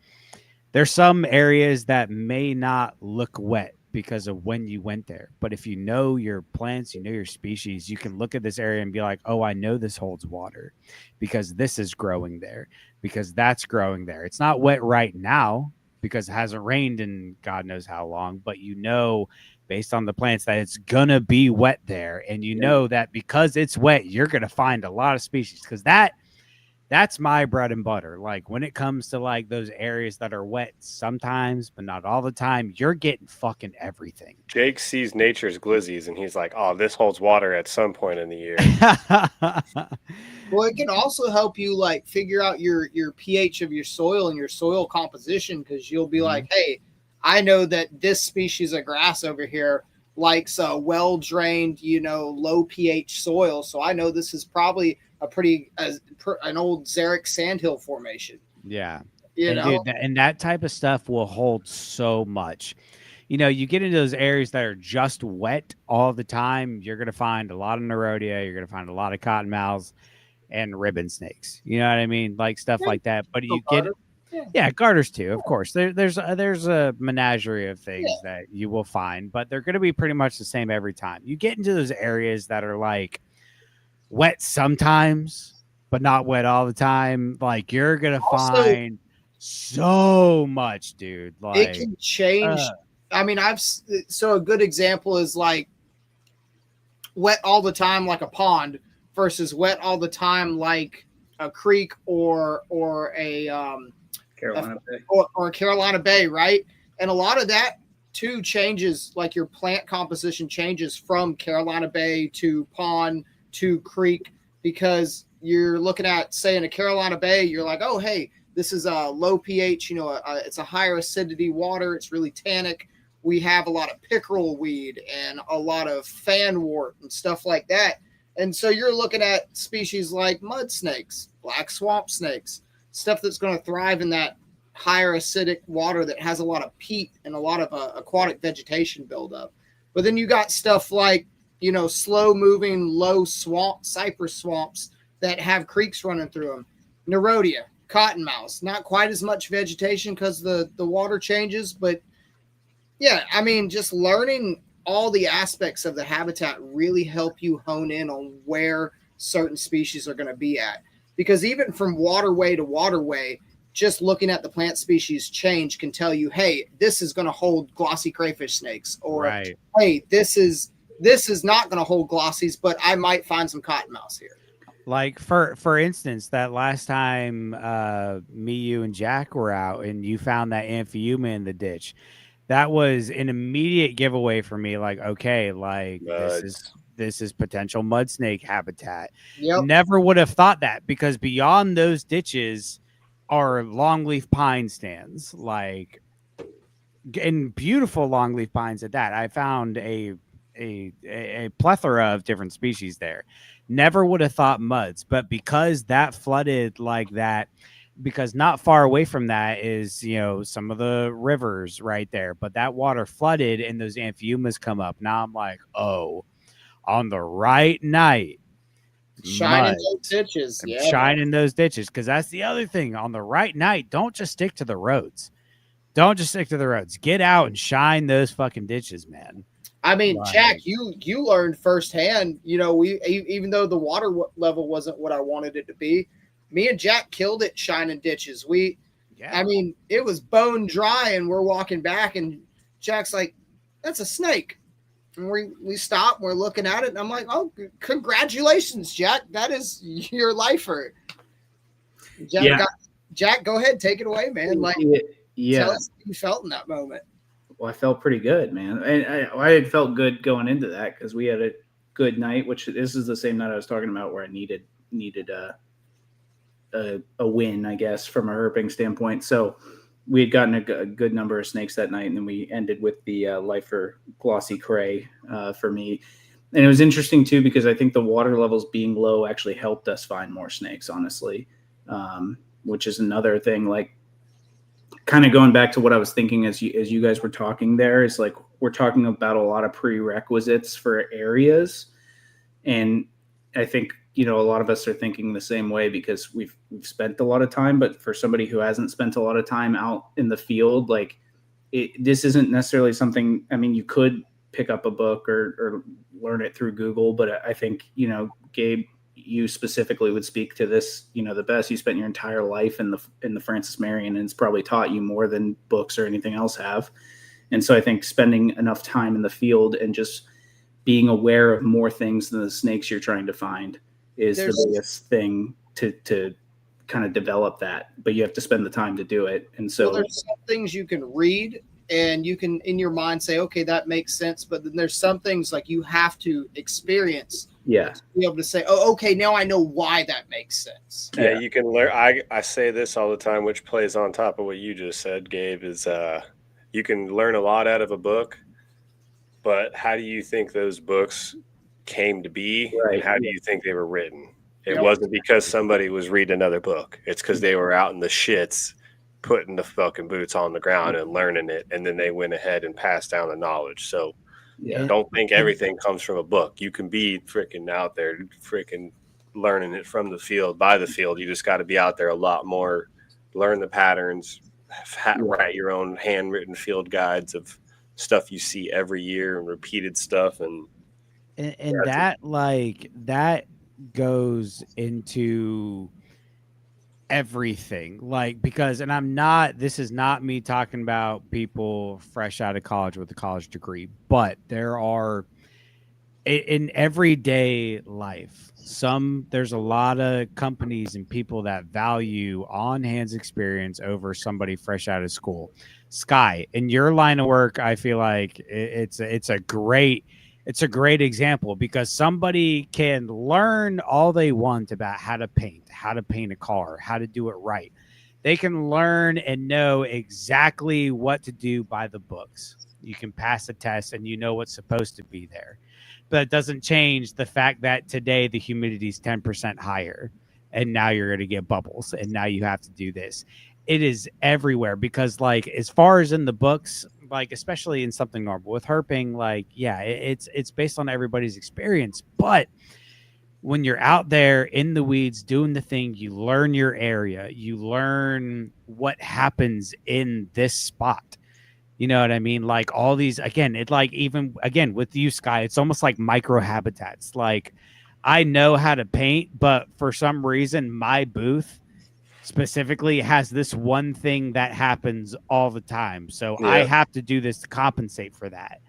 There's some areas that may not look wet because of when you went there, but if you know your plants, you know your species, you can look at this area and be like, oh, I know this holds water because this is growing there, because that's growing there. It's not wet right now because it hasn't rained in God knows how long, but based on the plants that it's gonna be wet there, and know that because it's wet, you're gonna find a lot of species, because that's my bread and butter. Like when it comes to like those areas that are wet sometimes, but not all the time, you're getting fucking everything. Jake sees nature's glizzies and he's like, oh, this holds water at some point in the year. Well, it can also help you like figure out your pH of your soil and your soil composition, because you'll be like, hey, I know that this species of grass over here likes a well-drained, low pH soil. So I know this is probably an old xeric sandhill formation. Yeah. Dude, and that type of stuff will hold so much. You get into those areas that are just wet all the time, you're going to find a lot of Nerodia, you're going to find a lot of cottonmouths and ribbon snakes. You know what I mean? Like stuff like that. But you get garters too, of course. There's a menagerie of things that you will find, but they're going to be pretty much the same every time. You get into those areas that are like wet sometimes, but not wet all the time. Like you're going to find so much, dude. Like it can change. I mean, a good example is like wet all the time, like a pond, versus wet all the time, like a creek or a Carolina Bay. Or Carolina Bay, right? And a lot of that too changes, like your plant composition changes from Carolina Bay to pond to creek, because you're looking at, say, in a Carolina Bay, you're like, oh, hey, this is a low pH, it's a higher acidity water, it's really tannic. we have a lot of pickerel weed and a lot of fanwort and stuff like that. And so you're looking at species like mud snakes, black swamp snakes, stuff that's going to thrive in that higher acidic water that has a lot of peat and a lot of aquatic vegetation buildup. But then you got stuff like, slow moving, low cypress swamps that have creeks running through them. Nerodia, cottonmouths, not quite as much vegetation because the water changes, but yeah, I mean, just learning all the aspects of the habitat really help you hone in on where certain species are going to be at. Because even from waterway to waterway, just looking at the plant species change can tell you, hey, this is going to hold glossy crayfish snakes, or Right. hey, this is not going to hold glossies, but I might find some cottonmouths here. Like for instance, that last time me, you, and Jack were out, and you found that Amphiuma in the ditch, that was an immediate giveaway for me. Like, okay, like this is potential mud snake habitat. Yep. Never would have thought that, because beyond those ditches are longleaf pine stands, like, and beautiful longleaf pines at that. I found a plethora of different species there. Never would have thought muds, but because that flooded like that, because not far away from that is, some of the rivers right there, but that water flooded and those Amphiumas come up. Now I'm like, oh, on the right night, Shining those ditches. Yeah. Shining those ditches. Because that's the other thing. On the right night, don't just stick to the roads. Don't just stick to the roads. Get out and shine those fucking ditches, man. I mean, Jack, you learned firsthand, we, even though the water level wasn't what I wanted it to be, me and Jack killed it shining ditches. I mean, it was bone dry, and we're walking back, and Jack's like, that's a snake. And we stop, and we're looking at it, and I'm like, oh, congratulations, Jack. That is your lifer. Jack, go ahead, take it away, man. Like, tell us how you felt in that moment. Well, I felt pretty good, man. And I had felt good going into that because we had a good night, which this is the same night I was talking about where I needed a win, I guess, from a herping standpoint. So we had gotten a good number of snakes that night, and then we ended with the lifer glossy cray for me. And it was interesting too, because I think the water levels being low actually helped us find more snakes, honestly, which is another thing. Like, kind of going back to what I was thinking as you guys were talking there, is like, we're talking about a lot of prerequisites for areas. And I think, a lot of us are thinking the same way because we've spent a lot of time, but for somebody who hasn't spent a lot of time out in the field, like, this isn't necessarily something, I mean, you could pick up a book or learn it through Google, but I think, Gabe, you specifically would speak to this, the best. You spent your entire life in the Francis Marion, and it's probably taught you more than books or anything else have. And so I think spending enough time in the field and just being aware of more things than the snakes you're trying to find is the biggest thing to kind of develop that, but you have to spend the time to do it. And so there's some things you can read and you can in your mind say, okay, that makes sense. But then there's some things like you have to experience. Yeah. To be able to say, oh, okay, now I know why that makes sense. Yeah, you can learn. I say this all the time, which plays on top of what you just said, Gabe, is you can learn a lot out of a book, but how do you think those books came to be, right, and how do you think they were written? It wasn't because somebody was reading another book. It's because they were out in the shits putting the fucking boots on the ground and learning it, and then they went ahead and passed down the knowledge. So don't think everything comes from a book. You can be freaking out there freaking learning it from the field, by the field. You just got to be out there a lot more, learn the patterns, write your own handwritten field guides of stuff you see every year and repeated stuff. And that goes into everything, like, because, and this is not me talking about people fresh out of college with a college degree, but there are in everyday life, there's a lot of companies and people that value on-hands experience over somebody fresh out of school. Sky, in your line of work, I feel like it's a great example, because somebody can learn all they want about how to paint a car, how to do it right. They can learn and know exactly what to do by the books. You can pass a test and you know what's supposed to be there. But it doesn't change the fact that today the humidity is 10% higher and now you're going to get bubbles and now you have to do this. It is everywhere because, like, as far as in the books, like, especially in something normal with herping, like, yeah, it's based on everybody's experience. But when you're out there in the weeds doing the thing, you learn your area, you learn what happens in this spot. You know what I mean? Like all these, again, it like even again with you, Sky, it's almost like micro habitats. Like I know how to paint, but for some reason, my booth specifically has this one thing that happens all the time. So I have to do this to compensate for that.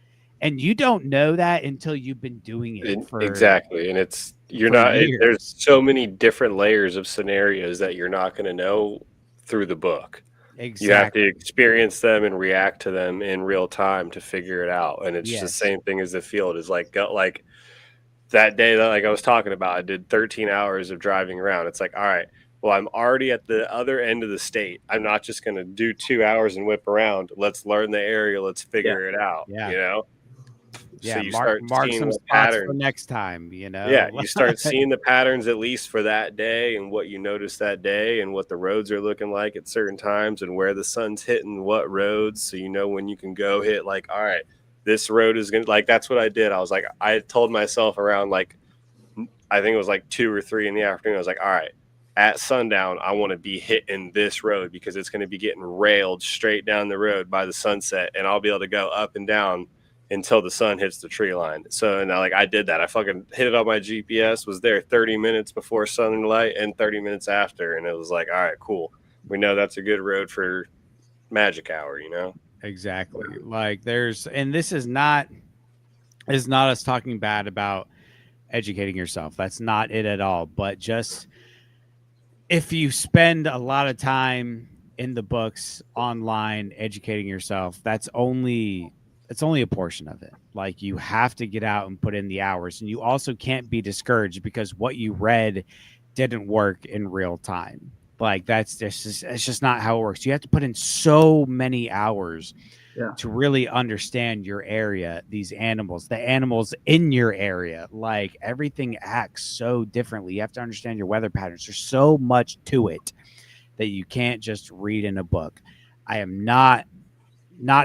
And you don't know that until you've been doing it for exactly. And it's there's so many different layers of scenarios that you're not going to know through the book. Exactly. You have to experience them and react to them in real time to figure it out. And it's the same thing as the field is like that day that like I was talking about, I did 13 hours of driving around. It's like, all right, well, I'm already at the other end of the state. I'm not just going to do 2 hours and whip around. Let's learn the area. Let's figure it out, you know? Yeah, so you mark seeing some the spots pattern for next time, you know? Yeah, you start seeing the patterns at least for that day and what you notice that day and what the roads are looking like at certain times and where the sun's hitting what roads. So you know when you can go hit like, all right, this road is going to, like, that's what I did. I was like, I told myself around like, I think it was like 2 or 3 in the afternoon. I was like, all right, at sundown, I want to be hitting this road because it's going to be getting railed straight down the road by the sunset. And I'll be able to go up and down until the sun hits the tree line. So, and I did that. I fucking hit it on my GPS, was there 30 minutes before sunlight and 30 minutes after. And it was like, all right, cool. We know that's a good road for magic hour, you know? Exactly. Like and this is not us talking bad about educating yourself. That's not it at all. But just if you spend a lot of time in the books online educating yourself, it's only a portion of it. Like you have to get out and put in the hours, and you also can't be discouraged because what you read didn't work in real time. Like it's just not how it works. You have to put in so many hours to really understand your area, these animals, the animals in your area. Like everything acts so differently. You have to understand your weather patterns. There's so much to it that you can't just read in a book. I am not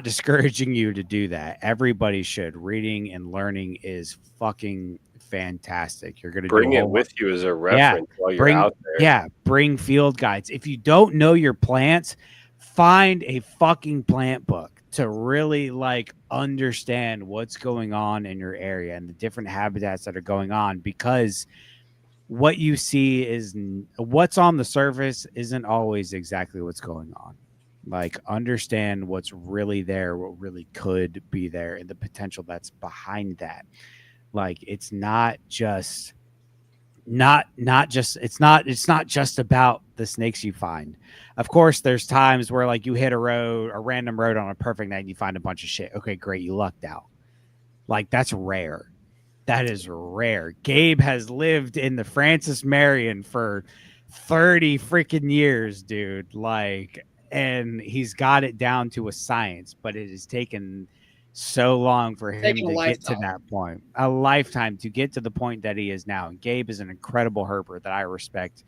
discouraging you to do that. Everybody should. Reading and learning is fucking fantastic. You're gonna bring it with you as a reference while you're out there. Yeah, bring field guides. If you don't know your plants, find a fucking plant book to really like understand what's going on in your area and the different habitats that are going on, because what you see is what's on the surface isn't always exactly what's going on. Like understand what's really there, what really could be there, and the potential that's behind that. Like it's not just about the snakes you find. Of course, there's times where like you hit a random road on a perfect night and you find a bunch of shit. Okay, great, you lucked out. Like that's rare. That is rare. Gabe has lived in the Francis Marion for 30 freaking years, dude. Like, and he's got it down to a science, but it has taken so long for him to get to that point. A lifetime to get to the point that he is now. And Gabe is an incredible herper that I respect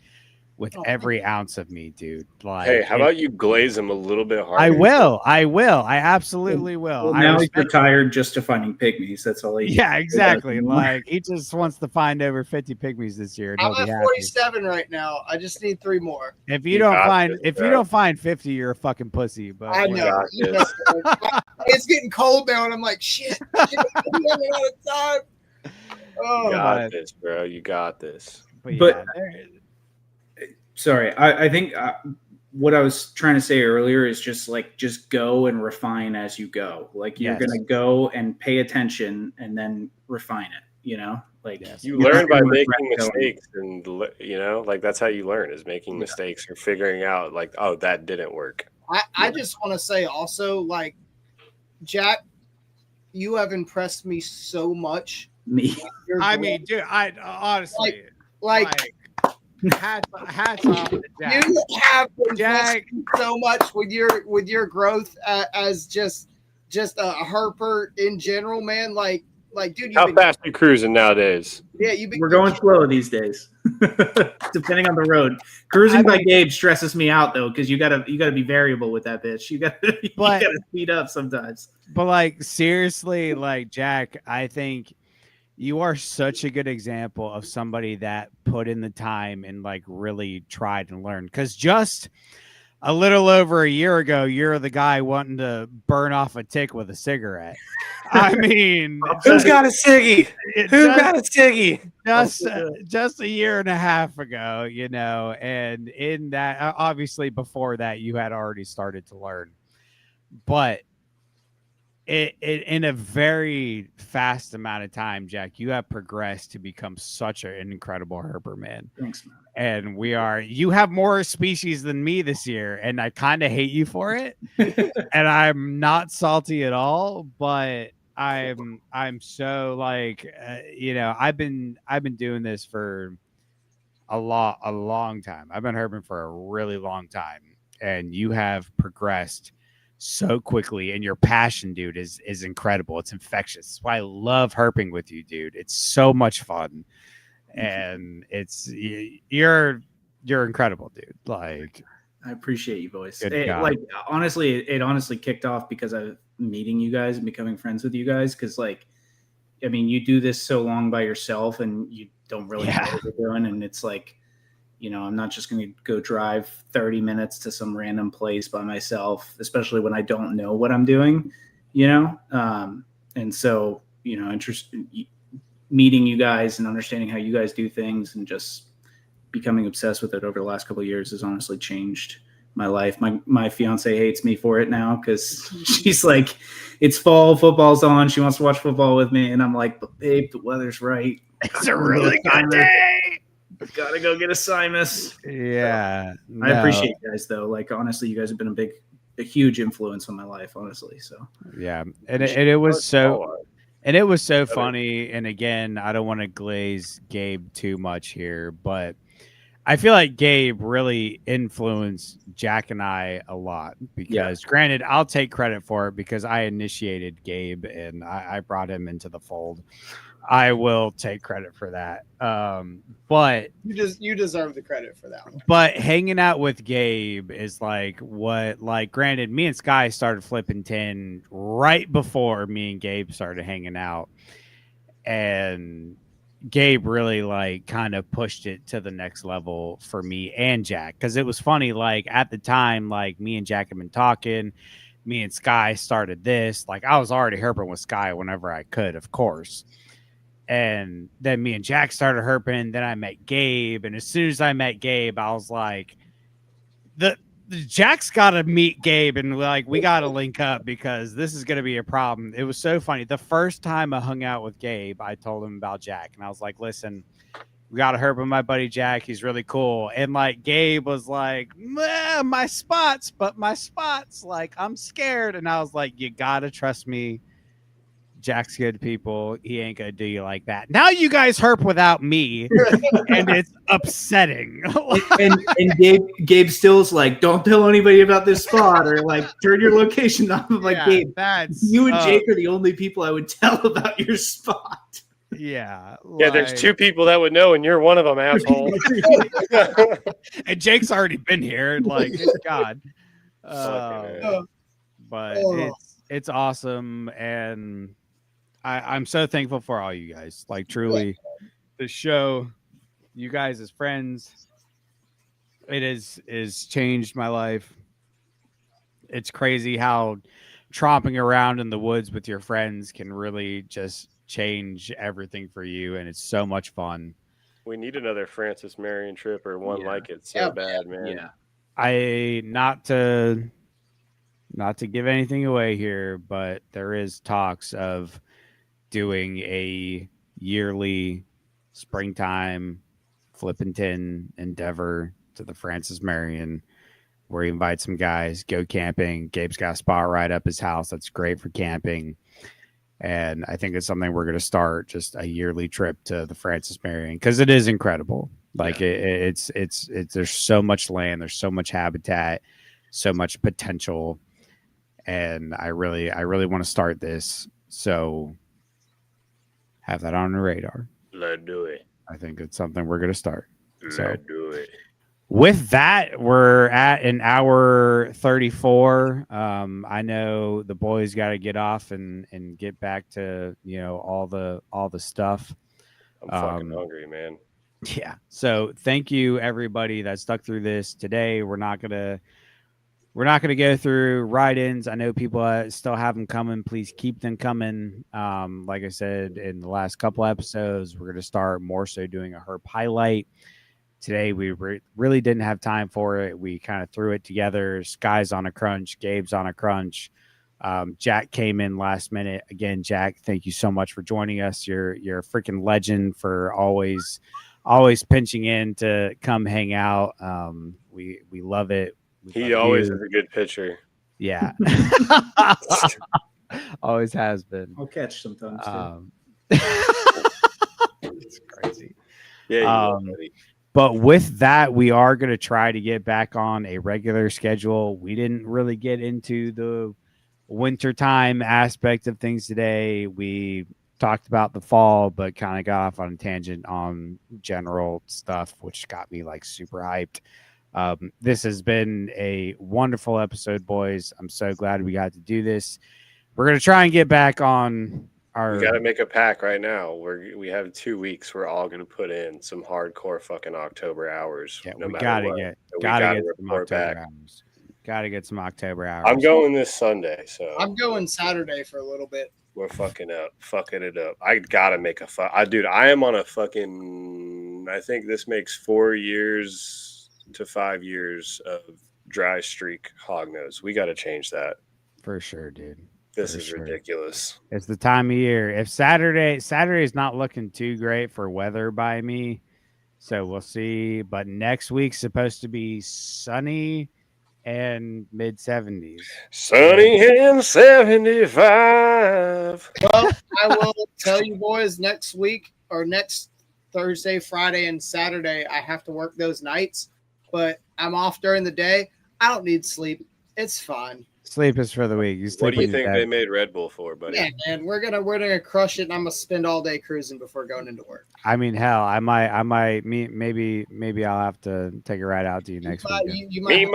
with every ounce of me, dude. Like, hey, how about you glaze him a little bit harder? I will. I absolutely will. Well, now he's retired just to finding pygmies. That's all he. Yeah, exactly. Like he just wants to find over 50 pygmies this year. I'm at 47 right now. I just need 3 more. If you don't find 50, you're a fucking pussy. But I know. It's getting cold now, and I'm like, shit. I'm running out of time. Oh, you got this, bro. You got this. But sorry, I think what I was trying to say earlier is just go and refine as you go. Like you're going to go and pay attention and then refine it, you know? Like you learn by making mistakes and, you know, like that's how you learn is making mistakes or figuring out like, oh, that didn't work. I just want to say also, like, Jack, you have impressed me so much. Me? I mean, dude, I honestly like hats off to Jack. You have impressed me so much with your growth as just just a herper in general, man. Like, dude, How fast you cruising nowadays? Yeah, you've been. We're going slow these days, depending on the road. Cruising by Gabe stresses me out though, because you gotta be variable with that bitch. You gotta speed up sometimes. But like seriously, like Jack, I think you are such a good example of somebody that put in the time and like really tried and learned. Because just a little over a year ago, you're the guy wanting to burn off a tick with a cigarette. I mean, who's got a ciggy? Who got a ciggy? Just a year and a half ago, you know, and in that, obviously before that, you had already started to learn, but it in a very fast amount of time, Jack, you have progressed to become such an incredible herper, man. Thanks, man. And you have more species than me this year, and I kind of hate you for it. And I'm not salty at all, but I'm so like, you know, I've been doing this for a long time. I've been herping for a really long time, and you have progressed so quickly, and your passion, dude, is incredible. It's infectious. That's why I love herping with you, dude. It's so much fun, and you're incredible, dude. Like, I appreciate you, boys. It honestly kicked off because of meeting you guys and becoming friends with you guys. Because, like, I mean, you do this so long by yourself, and you don't really know what you're doing, and it's like, you know, I'm not just going to go drive 30 minutes to some random place by myself, especially when I don't know what I'm doing, you know? And so, you know, meeting you guys and understanding how you guys do things and just becoming obsessed with it over the last couple of years has honestly changed my life. My fiance hates me for it now because she's like, it's fall, football's on. She wants to watch football with me. And I'm like, but babe, the weather's right. It's a really good day. Gotta go get a Simus. Yeah. So, I appreciate you guys though. Like, honestly, you guys have been a huge influence on my life, honestly. So yeah. And it was so funny. And again, I don't want to glaze Gabe too much here, but I feel like Gabe really influenced Jack and I a lot because granted, I'll take credit for it because I initiated Gabe and I brought him into the fold. I will take credit for that. But you deserve the credit for that one. But hanging out with Gabe is like granted, me and Sky started Flippin Tin right before me and Gabe started hanging out. And Gabe really like kind of pushed it to the next level for me and Jack. Cause it was funny. Like at the time, like me and Jack had been talking, me and Sky started this, like I was already herping with Sky whenever I could, of course. And then me and Jack started herping. Then I met Gabe. And as soon as I met Gabe, I was like, the Jack's got to meet Gabe. And like, we got to link up because this is going to be a problem. It was so funny. The first time I hung out with Gabe, I told him about Jack. And I was like, listen, we got to herp with my buddy Jack. He's really cool. And like, Gabe was like, my spots, like, I'm scared. And I was like, you got to trust me. Jack's good people. He ain't gonna do you like that. Now you guys herp without me, and it's upsetting. and Gabe still's like, don't tell anybody about this spot, or like turn your location off. I'm like, Gabe, you and Jake are the only people I would tell about your spot. Yeah, yeah. There's two people that would know, and you're one of them, asshole. And Jake's already been here. Like, good God. But it's awesome, and I'm so thankful for all you guys. Like, truly, the show, you guys as friends, it is changed my life. It's crazy how tromping around in the woods with your friends can really just change everything for you, and it's so much fun. We need another Francis Marion trip or one like it so bad, man. Yeah. I not to give anything away here, but there is talks of doing a yearly springtime Flippin Tin endeavor to the Francis Marion, where he invites some guys, go camping. Gabe's got a spot right up his house that's great for camping. And I think it's something we're going to start, just a yearly trip to the Francis Marion, because it is incredible. Like it's there's so much land, there's so much habitat, so much potential. and I really want to start this. So have that on the radar. Let's do it. I think it's something we're going to start. So Let's do it. with that, we're at an hour 34. I know the boys got to get off and get back to, all the stuff. I'm fucking hungry, man. Yeah. So thank you everybody that stuck through this today. We're not gonna go through write-ins. I know people still have them coming. Please keep them coming. Like I said in the last couple episodes, we're gonna start more so doing a herp highlight. Today we really didn't have time for it. We kind of threw it together. Sky's on a crunch. Gabe's on a crunch. Jack came in last minute. Again, Jack, thank you so much for joining us. You're a freaking legend for always pinching in to come hang out. We love it. He always is a good pitcher. Yeah. Always has been. I'll catch sometimes too. It's crazy. Yeah. But with that, we are going to try to get back on a regular schedule. We didn't really get into the wintertime aspect of things today. We talked about the fall, but kind of got off on a tangent on general stuff, which got me like super hyped. This has been a wonderful episode, boys. I'm so glad we got to do this. We're going to try and get back on our... We got to make a pack right now. We have 2 weeks. We're all going to put in some hardcore fucking October hours. Yeah, no we matter got to what. get So got to some October hours. Got to get some October hours. I'm going this Sunday, so I'm going Saturday for a little bit. We're fucking it up. I gotta make dude, I am on a fucking. I think this makes 4 years to 5 years of dry streak hognose. We got to change that for sure, dude. This is ridiculous. It's the time of year. If Saturday is not looking too great for weather by me, so we'll see. But next week's supposed to be sunny and mid 70s. Sunny and 75. Well, I will tell you boys, next week or next Thursday, Friday, and Saturday, I have to work those nights, but I'm off during the day. I don't need sleep. It's fine. Sleep is for the week. What do you think they made Red Bull for, buddy? Yeah, man, we're gonna crush it, and I'm gonna spend all day cruising before going into work. I mean, hell, I might, maybe I'll have to take a ride out to you next week. You might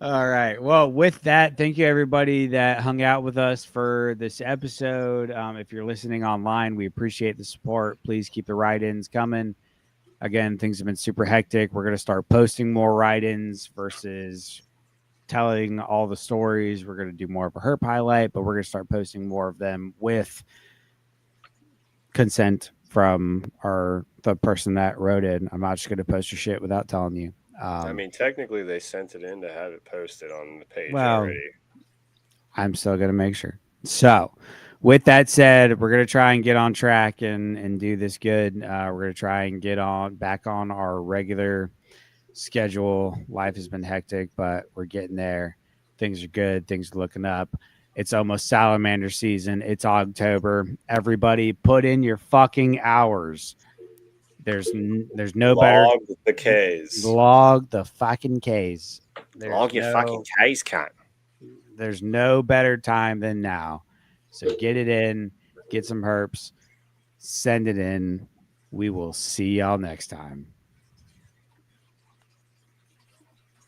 All right. Well, with that, thank you everybody that hung out with us for this episode. If you're listening online, we appreciate the support. Please keep the write-ins coming. Again, things have been super hectic. We're going to start posting more write-ins versus telling all the stories. We're going to do more of a herp highlight, but we're going to start posting more of them with consent from the person that wrote it. I'm not just going to post your shit without telling you. I mean, technically, they sent it in to have it posted on the page already. I'm still going to make sure. So, with that said, we're going to try and get on track and do this good. We're going to try and get back on our regular schedule. Life has been hectic, but we're getting there. Things are good. Things are looking up. It's almost salamander season. It's October. Everybody put in your fucking hours. There's no better. Log the K's. Log the fucking K's. Log your fucking K's, cunt. There's no better time than now. So get it in, get some herps, send it in. We will see y'all next time.